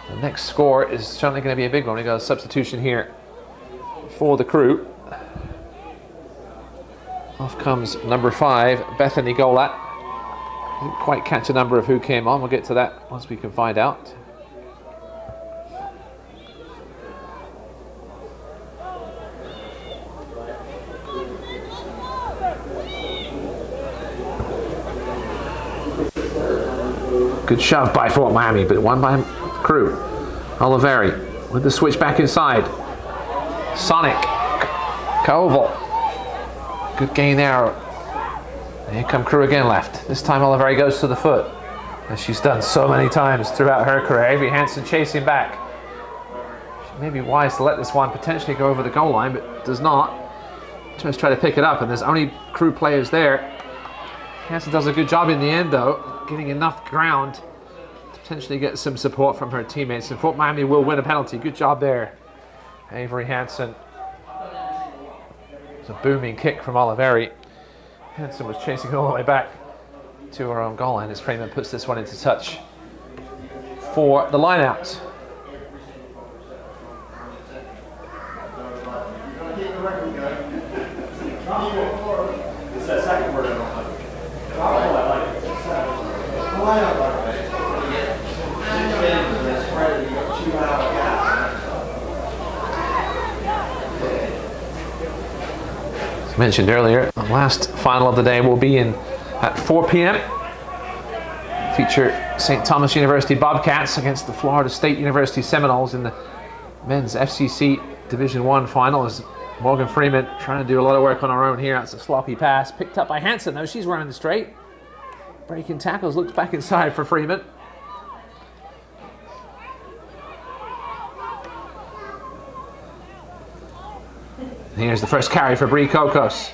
The next score is certainly going to be a big one. We got a substitution here for the Krewe. Off comes number 5, Bethany Golat. Didn't quite catch a number of who came on. We'll get to that once we can find out. Good shove by Fort Miami, but won by Krewe. Oliveri with the switch back inside. Sonic. Koval. Good gain there. And here come Krewe again left. This time Oliveri goes to the foot, as she's done so many times throughout her career. Avery Hansen chasing back. She may be wise to let this one potentially go over the goal line, but does not. Just try to pick it up, and there's only Krewe players there. Hansen does a good job in the end, though, getting enough ground to potentially get some support from her teammates. And Fort Miami will win a penalty. Good job there, Avery Hansen. It's a booming kick from Oliveri. Hansen was chasing all the way back to her own goal line as Freeman puts this one into touch for the line-out. It's that second word I don't like. As mentioned earlier, the last final of the day will be at 4 p.m. Feature St. Thomas University Bobcats against the Florida State University Seminoles in the men's FCC Division I final. As Morgan Freeman trying to do a lot of work on her own here. That's a sloppy pass. Picked up by Hansen, though. She's running the straight. Breaking tackles. Looks back inside for Freeman. And here's the first carry for Bree Kokos.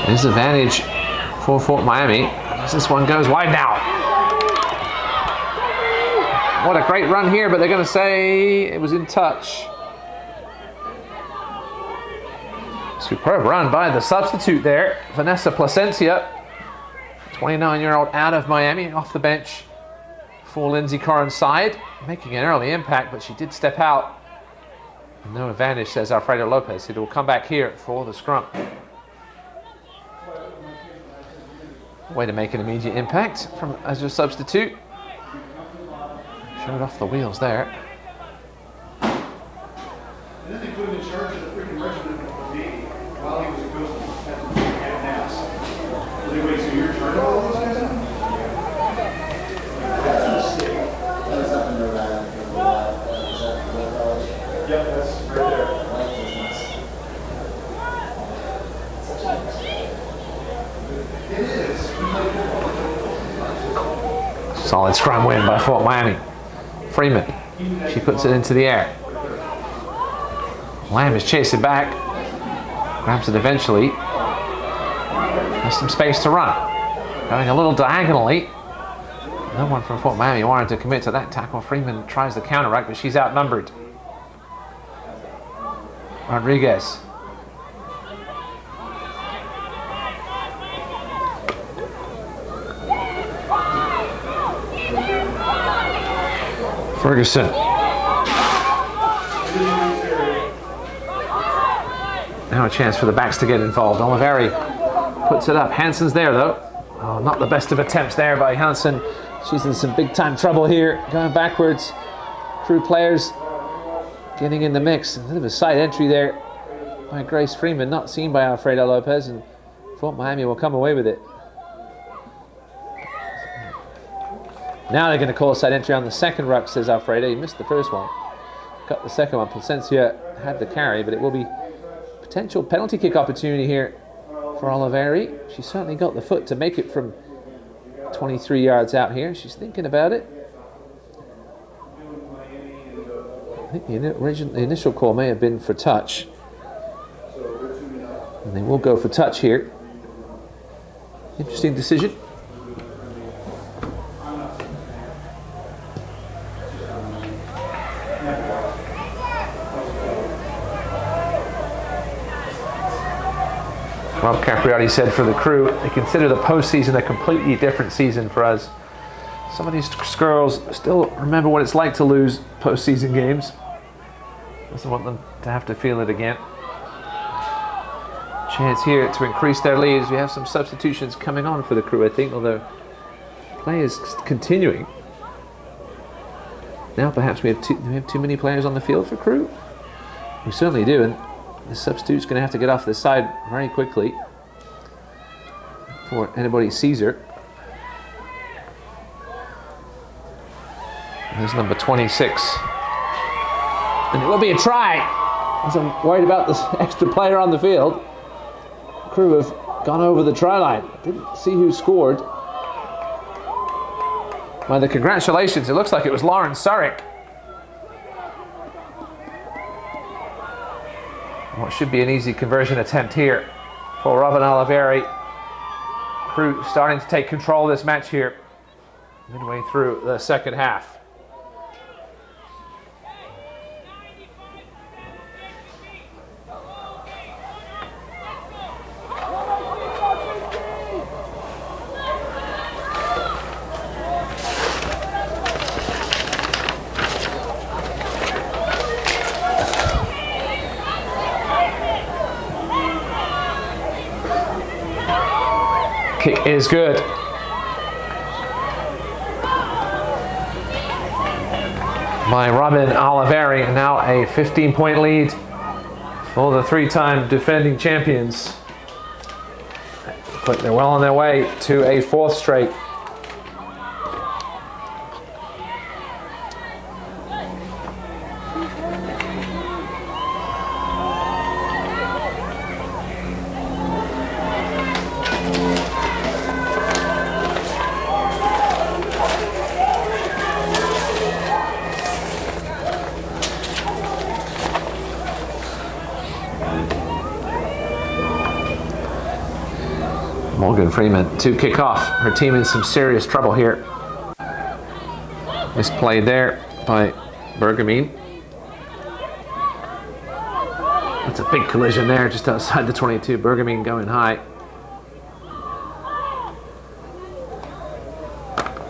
There's advantage for Fort Miami. As this one goes wide now. What a great run here, but they're going to say it was in touch. Superb run by the substitute there, Vanessa Placencia, 29-year-old out of Miami, off the bench for Lindsay Corrin's side, making an early impact, but she did step out. No advantage, says Alfredo Lopez. It will come back here for the scrum. Way to make an immediate impact as your substitute. Showed off the wheels there. And then they put him in charge of the freaking regiment of the Navy while he was a ghost and mass. So they wait, so you're in charge of all those guys now? That's a mistake. That's up in Rhode Island for a while. Is that Will College? Yep, that's right there. It is. Solid scrum win by Fort Miami. Freeman, she puts it into the air. Lamb is chasing back, grabs it eventually. Has some space to run. Going a little diagonally. No one from Fort Miami wanted to commit to that tackle. Freeman tries the counteract, but she's outnumbered. Rodriguez. Ferguson. Now a chance for the backs to get involved. Oliveri puts it up. Hansen's there though. Oh, not the best of attempts there by Hansen. She's in some big time trouble here, going backwards. Crewe players getting in the mix. A bit of a side entry there by Grace Freeman, not seen by Alfredo Lopez, and Fort Miami will come away with it. Now they're going to call a side entry on the second ruck, says Alfredo. He missed the first one. Got the second one. Placencia had the carry, but it will be potential penalty kick opportunity here for Oliveri. She certainly got the foot to make it from 23 yards out here. She's thinking about it. I think the initial call may have been for touch. And they will go for touch here. Interesting decision. Rob Capriati said for the Crewe, they consider the postseason a completely different season for us. Some of these girls still remember what it's like to lose postseason games. Doesn't want them to have to feel it again. Chance here to increase their leads. We have some substitutions coming on for the Crewe, I think, although play is continuing. Now perhaps we have too many players on the field for Crewe. We certainly do, and the substitute's going to have to get off this side very quickly before anybody sees her. There's number 26. And it will be a try, as I'm worried about this extra player on the field. Crewe have gone over the try line. Didn't see who scored. Well, the congratulations. It looks like it was Lauren Surrick. What should be an easy conversion attempt here for Robin Oliveri. Crewe starting to take control of this match here midway through the second half. Kick is good. By Robin Oliveri, and now a 15-point lead for the three-time defending champions. But they're well on their way to a fourth straight. Morgan Freeman to kick off. Her team in some serious trouble here. Misplayed there by Bergamine. That's a big collision there just outside the 22. Bergamine going high.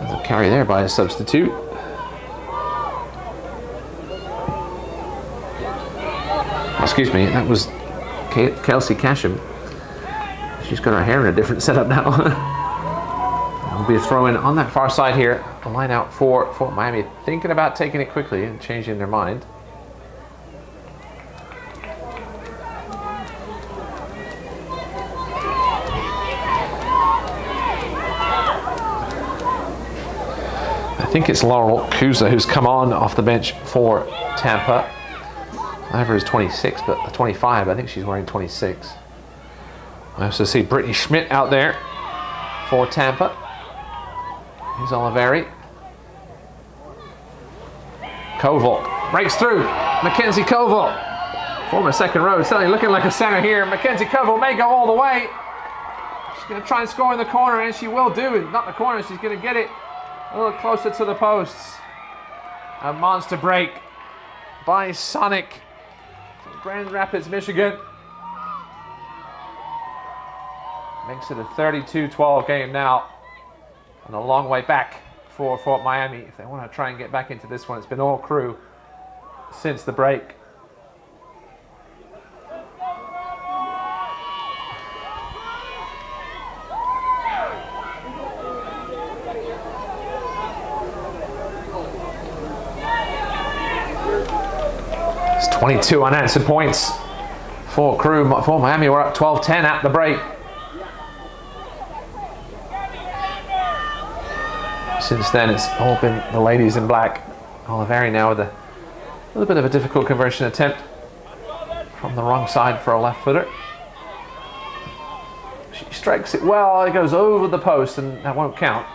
There's a carry there by a substitute. Excuse me, that was Kelsey Casham. She's got her hair in a different setup now. It'll be a throw in on that far side here. A line out for Fort Miami, thinking about taking it quickly and changing their mind. I think it's Laurel Kuza who's come on off the bench for Tampa. I have her as 26, but 25. I think she's wearing 26. I also see Brittany Schmidt out there for Tampa. Here's Oliveri. Koval breaks through. Mackenzie Koval, former second row, certainly looking like a center here. Mackenzie Koval may go all the way. She's going to try and score in the corner, and she will do. Not the corner, she's going to get it a little closer to the posts. A monster break by Sonic from Grand Rapids, Michigan. Makes it a 32-12 game now, and a long way back for Fort Miami if they want to try and get back into this one. It's been all Crewe since the break. 22 unanswered points for Krewe. For Miami, we're up 12-10 at the break. Since then, it's all been the ladies in black. Oliveri now with a little bit of a difficult conversion attempt from the wrong side for a left footer. She strikes it well, it goes over the post, and that won't count.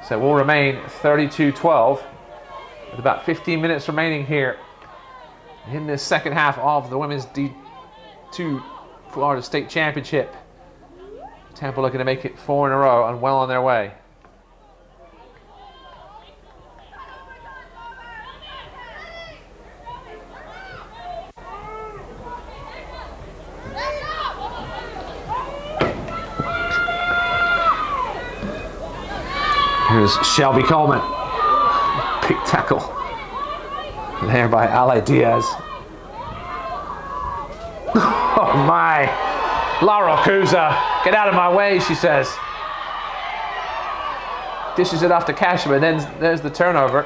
So it will remain 32-12 with about 15 minutes remaining here in this second half of the women's D2 Florida State Championship. Tampa looking to make it 4 in a row and well on their way. Here's Shelby Coleman. Big tackle. There by Ale Diaz. Oh my. Laura Cusa, get out of my way, she says. Dishes it off to Cashman, then there's the turnover.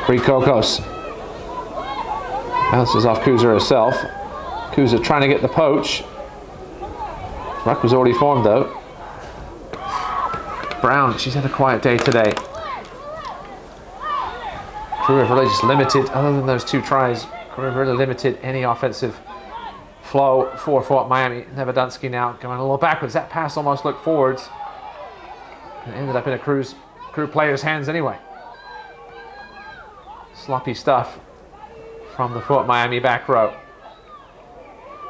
Free Cocos. Bounces off Cusa herself. Cusa trying to get the poach. Ruck was already formed though. Brown, she's had a quiet day today. Krewe have really just limited, other than those 2 tries, Krewe have really limited any offensive flow for Fort Miami. Nevedunsky now going a little backwards. That pass almost looked forwards. It ended up in a Krewe player's hands anyway. Sloppy stuff from the Fort Miami back row.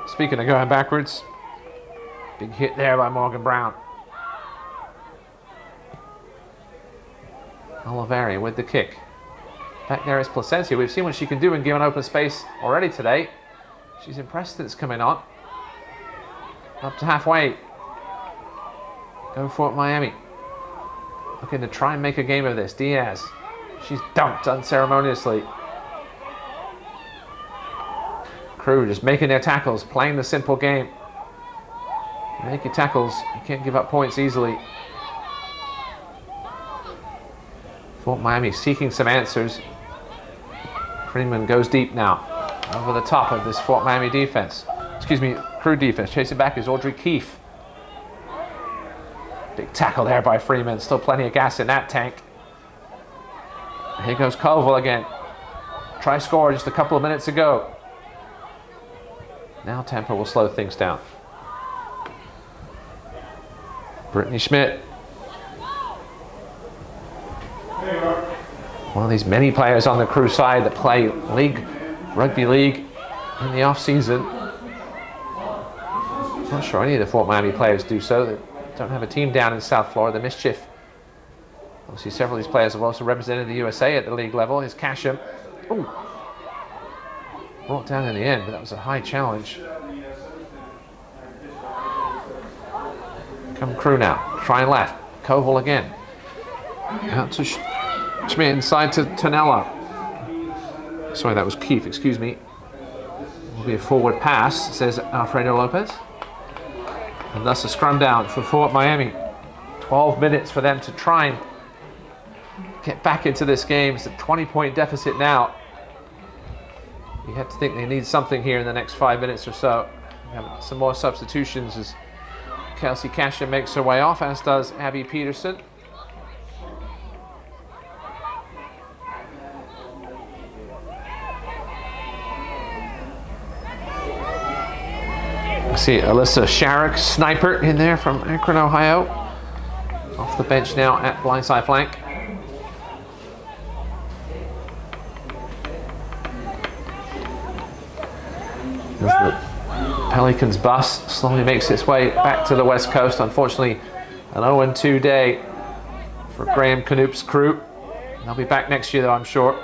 Speaking of going backwards, big hit there by Morgan Brown. Oliveri with the kick. Back there is Placencia. We've seen what she can do in given open space already today. She's impressed that it's coming on. Up to halfway. Go Fort Miami. Looking to try and make a game of this. Diaz. She's dumped unceremoniously. Krewe just making their tackles, playing the simple game. You make your tackles, you can't give up points easily. Fort Miami seeking some answers. Freeman goes deep now, over the top of this Fort Miami defense. Excuse me, Krewe defense. Chasing back is Audrey Keefe. Big tackle there by Freeman. Still plenty of gas in that tank. And here goes Koval again. Try score just a couple of minutes ago. Now Tampa will slow things down. Brittany Schmidt. One of these many players on the Krewe side that play rugby league in the off season. Not sure any of the Fort Miami players do so. They don't have a team down in South Florida. The Mischief. Obviously several of these players have also represented the USA at the league level. Here's Casham. Ooh. Brought down in the end, but that was a high challenge. Come Krewe now. Trying left. Koval again. Out to Schmidt inside to Tonella. Sorry, that was Keefe, excuse me. Will be a forward pass, says Alfredo Lopez. And thus a scrum down for Fort Miami. 12 minutes for them to try and get back into this game. It's a 20-point deficit now. You have to think they need something here in the next 5 minutes or so. Have some more substitutions as Kelsey Casham makes her way off, as does Abby Peterson. I see Alyssa Sharrock, sniper, in there from Akron, Ohio. Off the bench now at blindside flank. As the Pelicans bus slowly makes its way back to the West Coast. Unfortunately, an 0-2 day for Graham Knoop's crew. They'll be back next year though, I'm sure.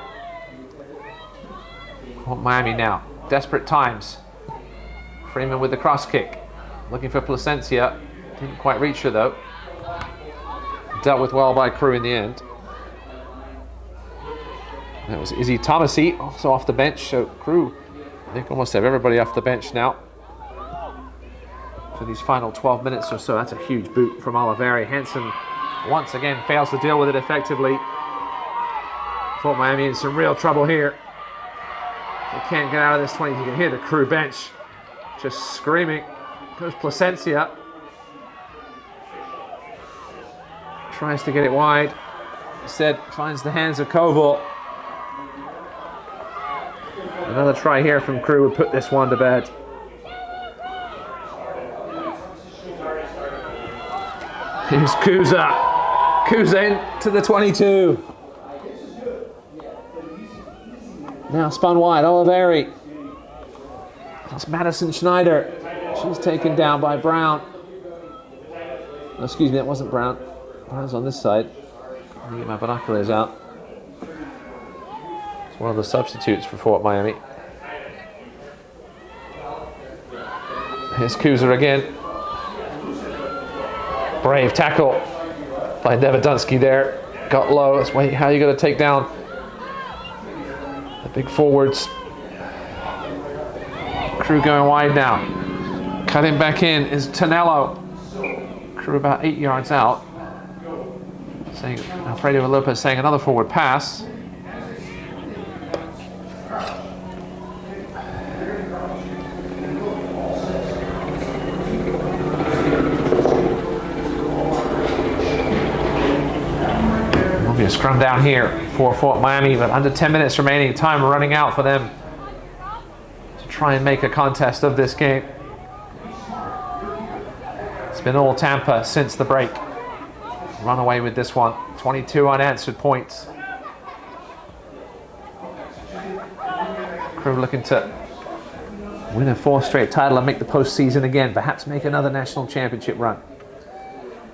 Miami now, desperate times. Freeman with the cross kick. Looking for Placencia. Didn't quite reach her though. Dealt with well by Krewe in the end. That was Izzy Thomasy, also off the bench. So Krewe, I think, almost have everybody off the bench now. for these final 12 minutes or so. That's a huge boot from Oliveri. Henson once again fails to deal with it effectively. Fort Miami in some real trouble here. They can't get out of this 20. You can hear the Krewe bench just screaming. Goes Placencia. Tries to get it wide. Instead, finds the hands of Koval. Another try here from Krewe would put this one to bed. Here's Kuza. Kuza into the 22. Now spun wide, Oliveri. That's Madison Schneider. She's taken down by Brown. Oh, excuse me, that wasn't Brown. Brown's on this side. Let me get my binoculars out. It's one of the substitutes for Fort Miami. Here's Kuza again. Brave tackle by Nevedunsky there. Got low. Let's wait. How are you going to take down the big forwards? Krewe going wide now. Cutting back in is Tonello. Krewe about 8 yards out. Saying Alfredo Lopez saying another forward pass. Will be a scrum down here for Fort Miami, but under 10 minutes remaining. Time running out for them to try and make a contest of this game. It's been all Tampa since the break. Run away with this one. 22 unanswered points. Krewe looking to win a 4th straight title and make the postseason again. Perhaps make another national championship run.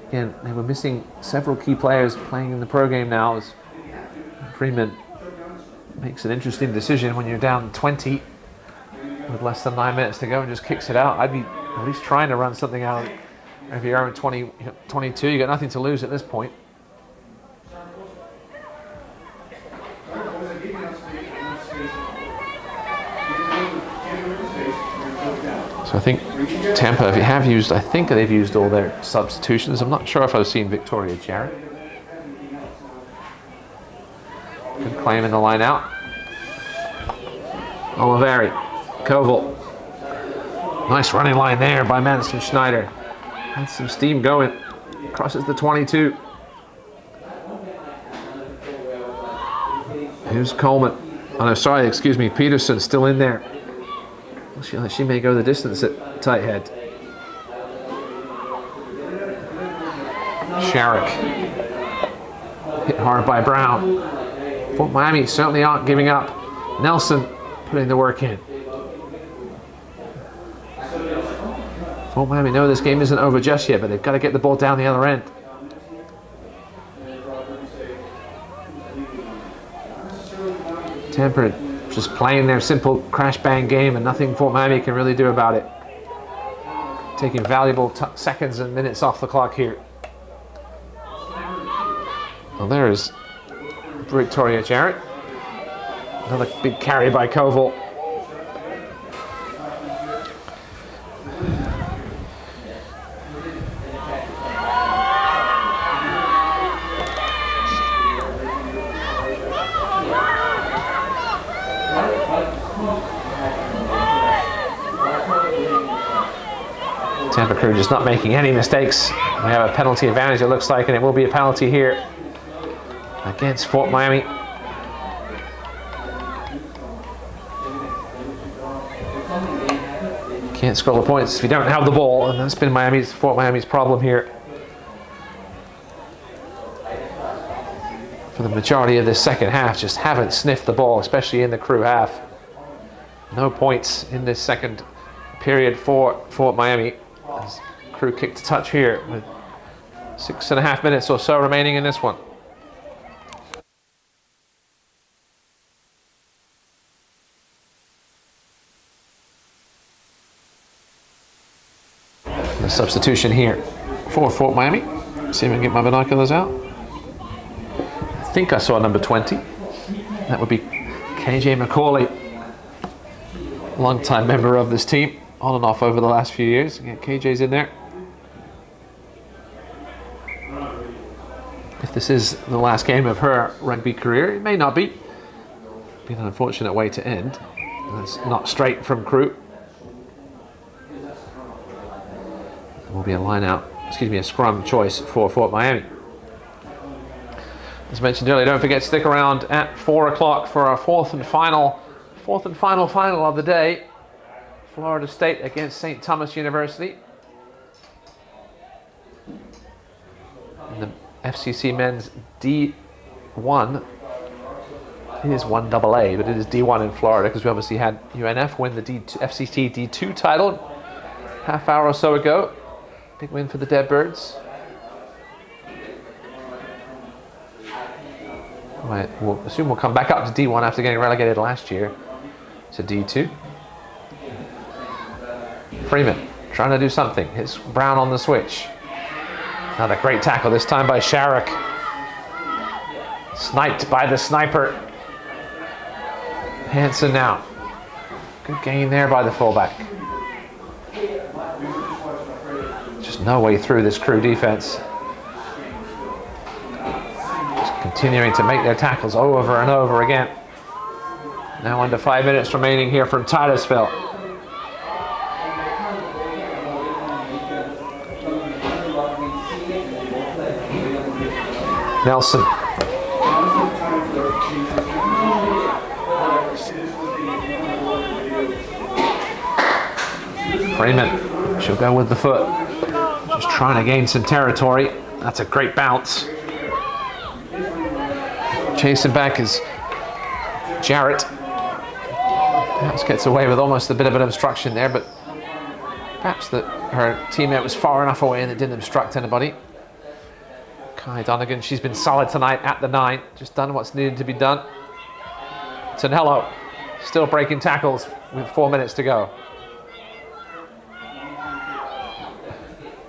Again, they were missing several key players playing in the pro game now as Freeman makes an interesting decision when you're down 20 with less than 9 minutes to go and just kicks it out. I'd be at least trying to run something out. If you're in 22, you got nothing to lose at this point. So I think Tampa, if you have used, I think they've used all their substitutions. I'm not sure if I've seen Victoria Jarrett. Good claim in the line out. Oliveri, Koval. Nice running line there by Madison Schneider. Had some steam going. Crosses the 22. Here's Coleman. Oh no, sorry, excuse me. Peterson still in there. She may go the distance at tight head. Sharrock. Hit hard by Brown. Fort Miami certainly aren't giving up. Nelson putting the work in. Fort Miami know this game isn't over just yet, but they've got to get the ball down the other end. Tampa just playing their simple crash bang game and nothing Fort Miami can really do about it. Taking valuable seconds and minutes off the clock here. Well, there's Victoria Jarrett. Another big carry by Koval. Tampa Krewe just not making any mistakes. We have a penalty advantage, it looks like, and it will be a penalty here against Fort Miami. Can't score the points if you don't have the ball, and that's been Fort Miami's problem here for the majority of this second half. Just haven't sniffed the ball, especially in the Krewe half. No points in this second period for Fort Miami. As Krewe kicked a touch here with 6.5 minutes or so remaining in this one. The substitution here for Fort Miami. See if I can get my binoculars out. I think I saw number 20. That would be KJ McCauley, longtime member of this team, on and off over the last few years. Again, KJ's in there. If this is the last game of her rugby career, it may not be. It'd be an unfortunate way to end. That's not straight from Krewe. There will be a scrum choice for Fort Miami. As mentioned earlier, don't forget to stick around at 4 o'clock for our fourth and final of the day. Florida State against St. Thomas University. And the FCC men's D1. It is 1AA, but it is D1 in Florida because we obviously had UNF win the FCC D2 title half hour or so ago. Big win for the Deadbirds. We'll assume we'll come back up to D1 after getting relegated last year to D2. Freeman trying to do something. Hits Brown on the switch. Another great tackle, this time by Sharrock. Sniped by the sniper. Hansen now. Good gain there by the fullback. Just no way through this Krewe defense. Just continuing to make their tackles over and over again. Now under 5 minutes remaining here from Titusville. Nelson. Freeman, she'll go with the foot. Just trying to gain some territory. That's a great bounce. Chasing back is Jarrett. Perhaps gets away with almost a bit of an obstruction there, but perhaps that her teammate was far enough away and it didn't obstruct anybody. Kai Donegan, she's been solid tonight at the 9. Just done what's needed to be done. Tonello, still breaking tackles with 4 minutes to go.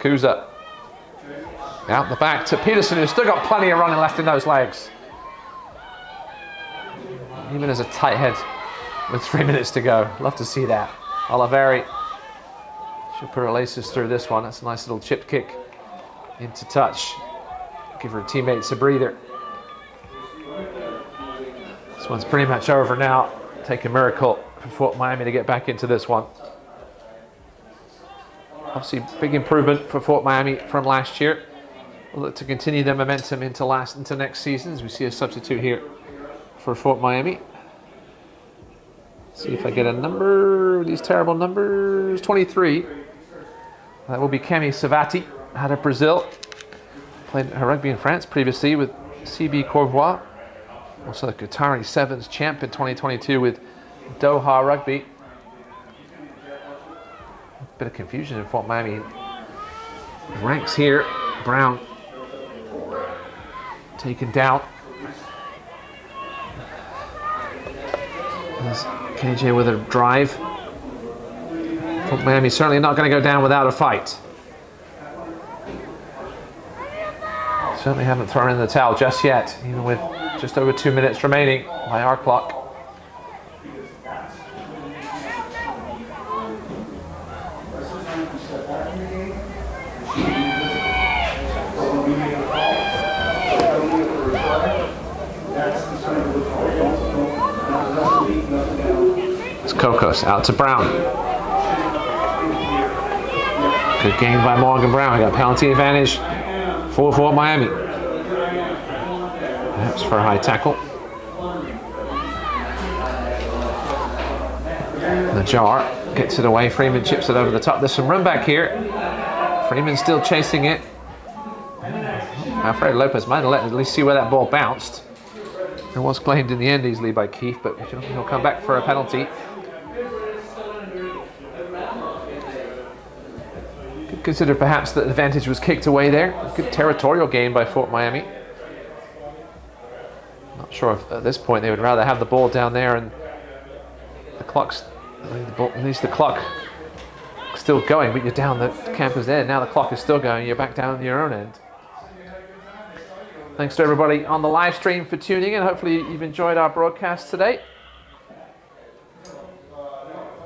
Kuza out the back to Peterson, who's still got plenty of running left in those legs. Even as a tight head with 3 minutes to go. Love to see that. Oliveri, she'll put her laces through this one. That's a nice little chip kick into touch. Give her teammates a breather. This one's pretty much over now. Take a miracle for Fort Miami to get back into this one. Obviously, big improvement for Fort Miami from last year. We'll look to continue their momentum into next season as we see a substitute here for Fort Miami. See if I get a number, these terrible numbers. 23. That will be Cami Savati out of Brazil. Played her rugby in France previously with CB Courvois. Also the Qatari Sevens champ in 2022 with Doha Rugby. A bit of confusion in Fort Miami. Ranks here. Brown taken down. There's KJ with a drive. Fort Miami certainly not going to go down without a fight. Certainly haven't thrown in the towel just yet, even with just over 2 minutes remaining by our clock. It's Kokos out to Brown. Good game by Morgan Brown. We got penalty advantage for Fort Miami. Perhaps for a high tackle. Najjar gets it away. Freeman chips it over the top. There's some run back here. Freeman still chasing it. Alfredo Lopez might have let at least see where that ball bounced. It was claimed in the end easily by Keith, but he'll come back for a penalty. Could consider perhaps that the advantage was kicked away there. Good territorial gain by Fort Miami. Not sure if at this point they would rather have the ball down there and the clock's, at least the clock still going, but you're down the camper's end. Now the clock is still going, you're back down on your own end. Thanks to everybody on the live stream for tuning in. Hopefully you've enjoyed our broadcast today.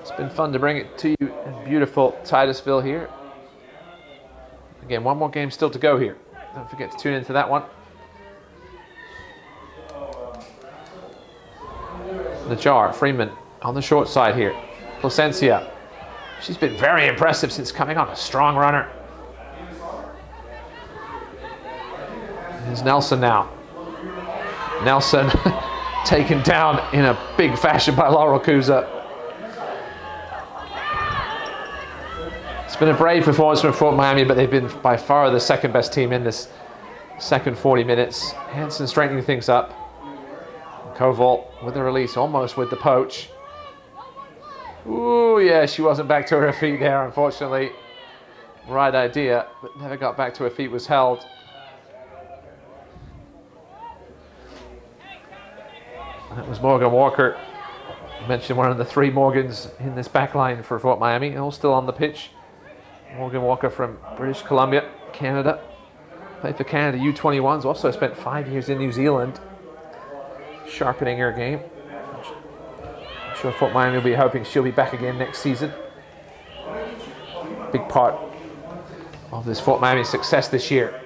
It's been fun to bring it to you in beautiful Titusville here. Again, one more game still to go here. Don't forget to tune into that one. Najar, Freeman on the short side here. Placencia. She's been very impressive since coming on, a strong runner. Here's Nelson now. Nelson taken down in a big fashion by Laurel Kuza. It's been a brave performance from Fort Miami, but they've been by far the second best team in this second 40 minutes. Hansen straightening things up. Koval with the release, almost with the poach. Ooh, yeah, she wasn't back to her feet there, unfortunately. Right idea, but never got back to her feet, was held. That was Morgan Walker. I mentioned one of the three Morgans in this back line for Fort Miami, all still on the pitch. Morgan Walker from British Columbia, Canada. Played for Canada U21s, also spent 5 years in New Zealand, sharpening her game. I'm sure Fort Miami will be hoping she'll be back again next season. Big part of this Fort Miami success this year.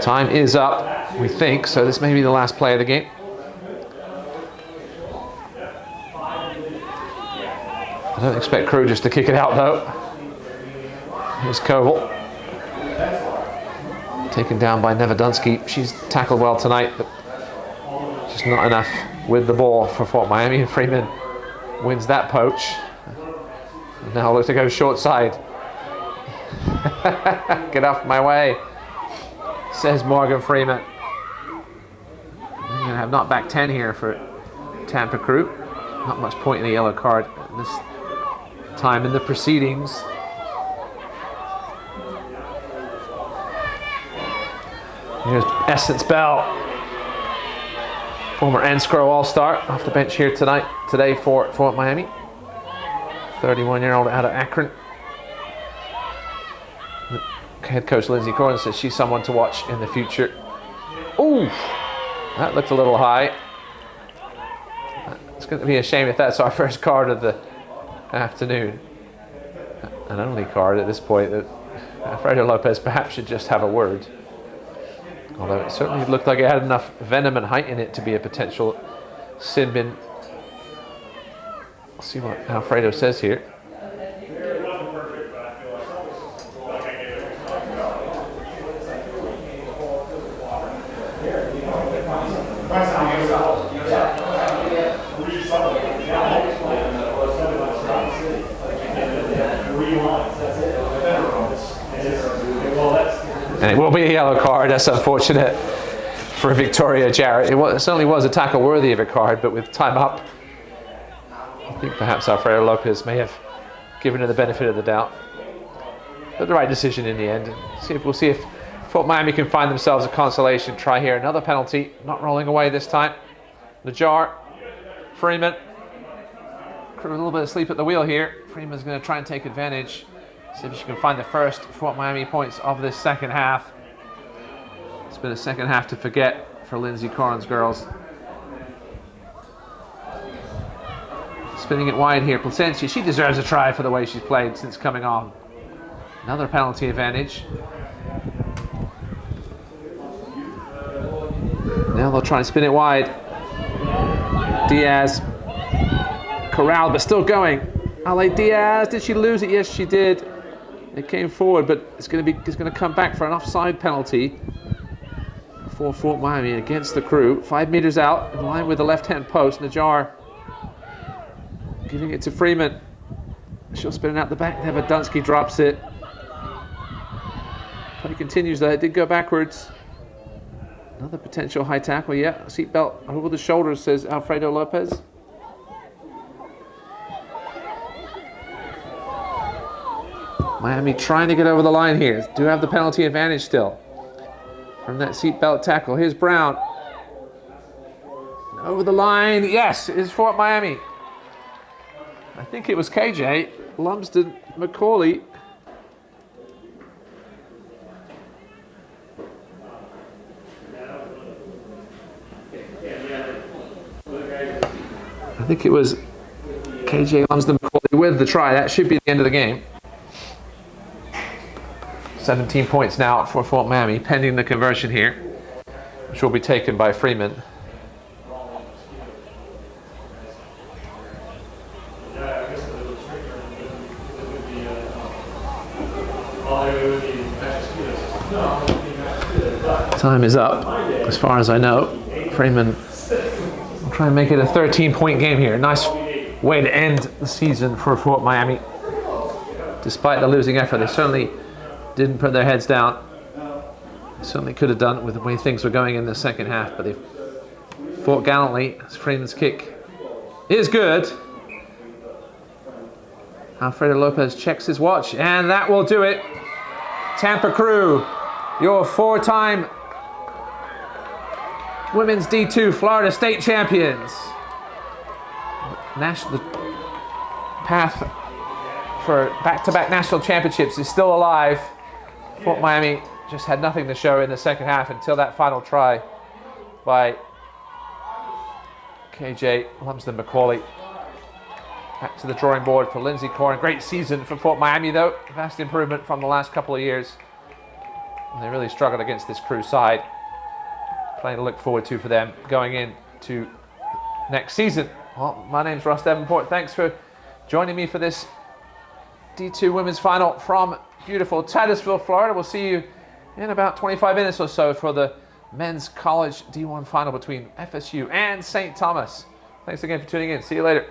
Time is up, we think, so this may be the last play of the game. I don't expect Krewe just to kick it out though. Here's Koval. Taken down by Nevedunsky. She's tackled well tonight, but just not enough with the ball for Fort Miami. And Freeman wins that poach. And now look to go short side. Get off my way, says Morgan Freeman. We're going to have not back 10 here for Tampa Krewe. Not much point in the yellow card at this time in the proceedings. Here's Essence Bell, former Enscrow All-Star, off the bench here today for Fort Miami. 31-year-old out of Akron. Head coach Lindsay Corn says she's someone to watch in the future. Ooh, that looked a little high. It's going to be a shame if that's our first card of the afternoon. An only card at this point. That Alfredo Lopez perhaps should just have a word. Although it certainly looked like it had enough venom and height in it to be a potential sin bin. We'll see what Alfredo says here. And it will be a yellow card. That's unfortunate for Victoria Jarrett. It certainly was a tackle worthy of a card, but with time up, I think perhaps Alfredo Lopez may have given her the benefit of the doubt. But the right decision in the end. We'll see if Fort Miami can find themselves a consolation try here. Another penalty, not rolling away this time. Najar, Freeman. Krewe a little bit asleep at the wheel here. Freeman's going to try and take advantage. See if she can find the first Fort Miami points of this second half. It's been a second half to forget for Lindsay Corn's girls. Spinning it wide here, Placencia. She deserves a try for the way she's played since coming on. Another penalty advantage. Now they'll try and spin it wide. Diaz corralled, but still going. Ale Diaz, did she lose it? Yes, she did. It came forward, but it's going to come back for an offside penalty for Fort Miami against the Krewe. 5 meters out, in line with the left-hand post. Najar giving it to Freeman. She'll spin it out the back. Nevedunsky drops it. Play continues though. It did go backwards. Another potential high tackle. Yeah, seatbelt over the shoulders, says Alfredo Lopez. Miami trying to get over the line here. Do have the penalty advantage still from that seatbelt tackle. Here's Brown. Over the line. Yes, it's Fort Miami. I think it was KJ, Lumsden, McCauley. think it was KJ Lumsden with the try. That should be the end of the game. 17 points now for Fort Miami, pending the conversion here, which will be taken by Freeman. Time is up, as far as I know. Freeman will try and make it a 13-point game here. Nice way to end the season for Fort Miami. Despite the losing effort, they certainly didn't put their heads down. They certainly could have done it with the way things were going in the second half, but they fought gallantly as Freeman's kick is good. Alfredo Lopez checks his watch, and that will do it. Tampa Crew, your 4-time Women's D2 Florida State champions. The path for back-to-back national championships is still alive. Fort Miami just had nothing to show in the second half until that final try by KJ Lumsden McCauley. Back to the drawing board for Lindsay Corn. Great season for Fort Miami, though. Vast improvement from the last couple of years. And they really struggled against this Crew side. Plenty to look forward to for them going into next season. Well, my name's Ross Davenport. Thanks for joining me for this D2 Women's Final from beautiful Titusville, Florida. We'll see you in about 25 minutes or so for the Men's College D1 Final between FSU and St. Thomas. Thanks again for tuning in. See you later.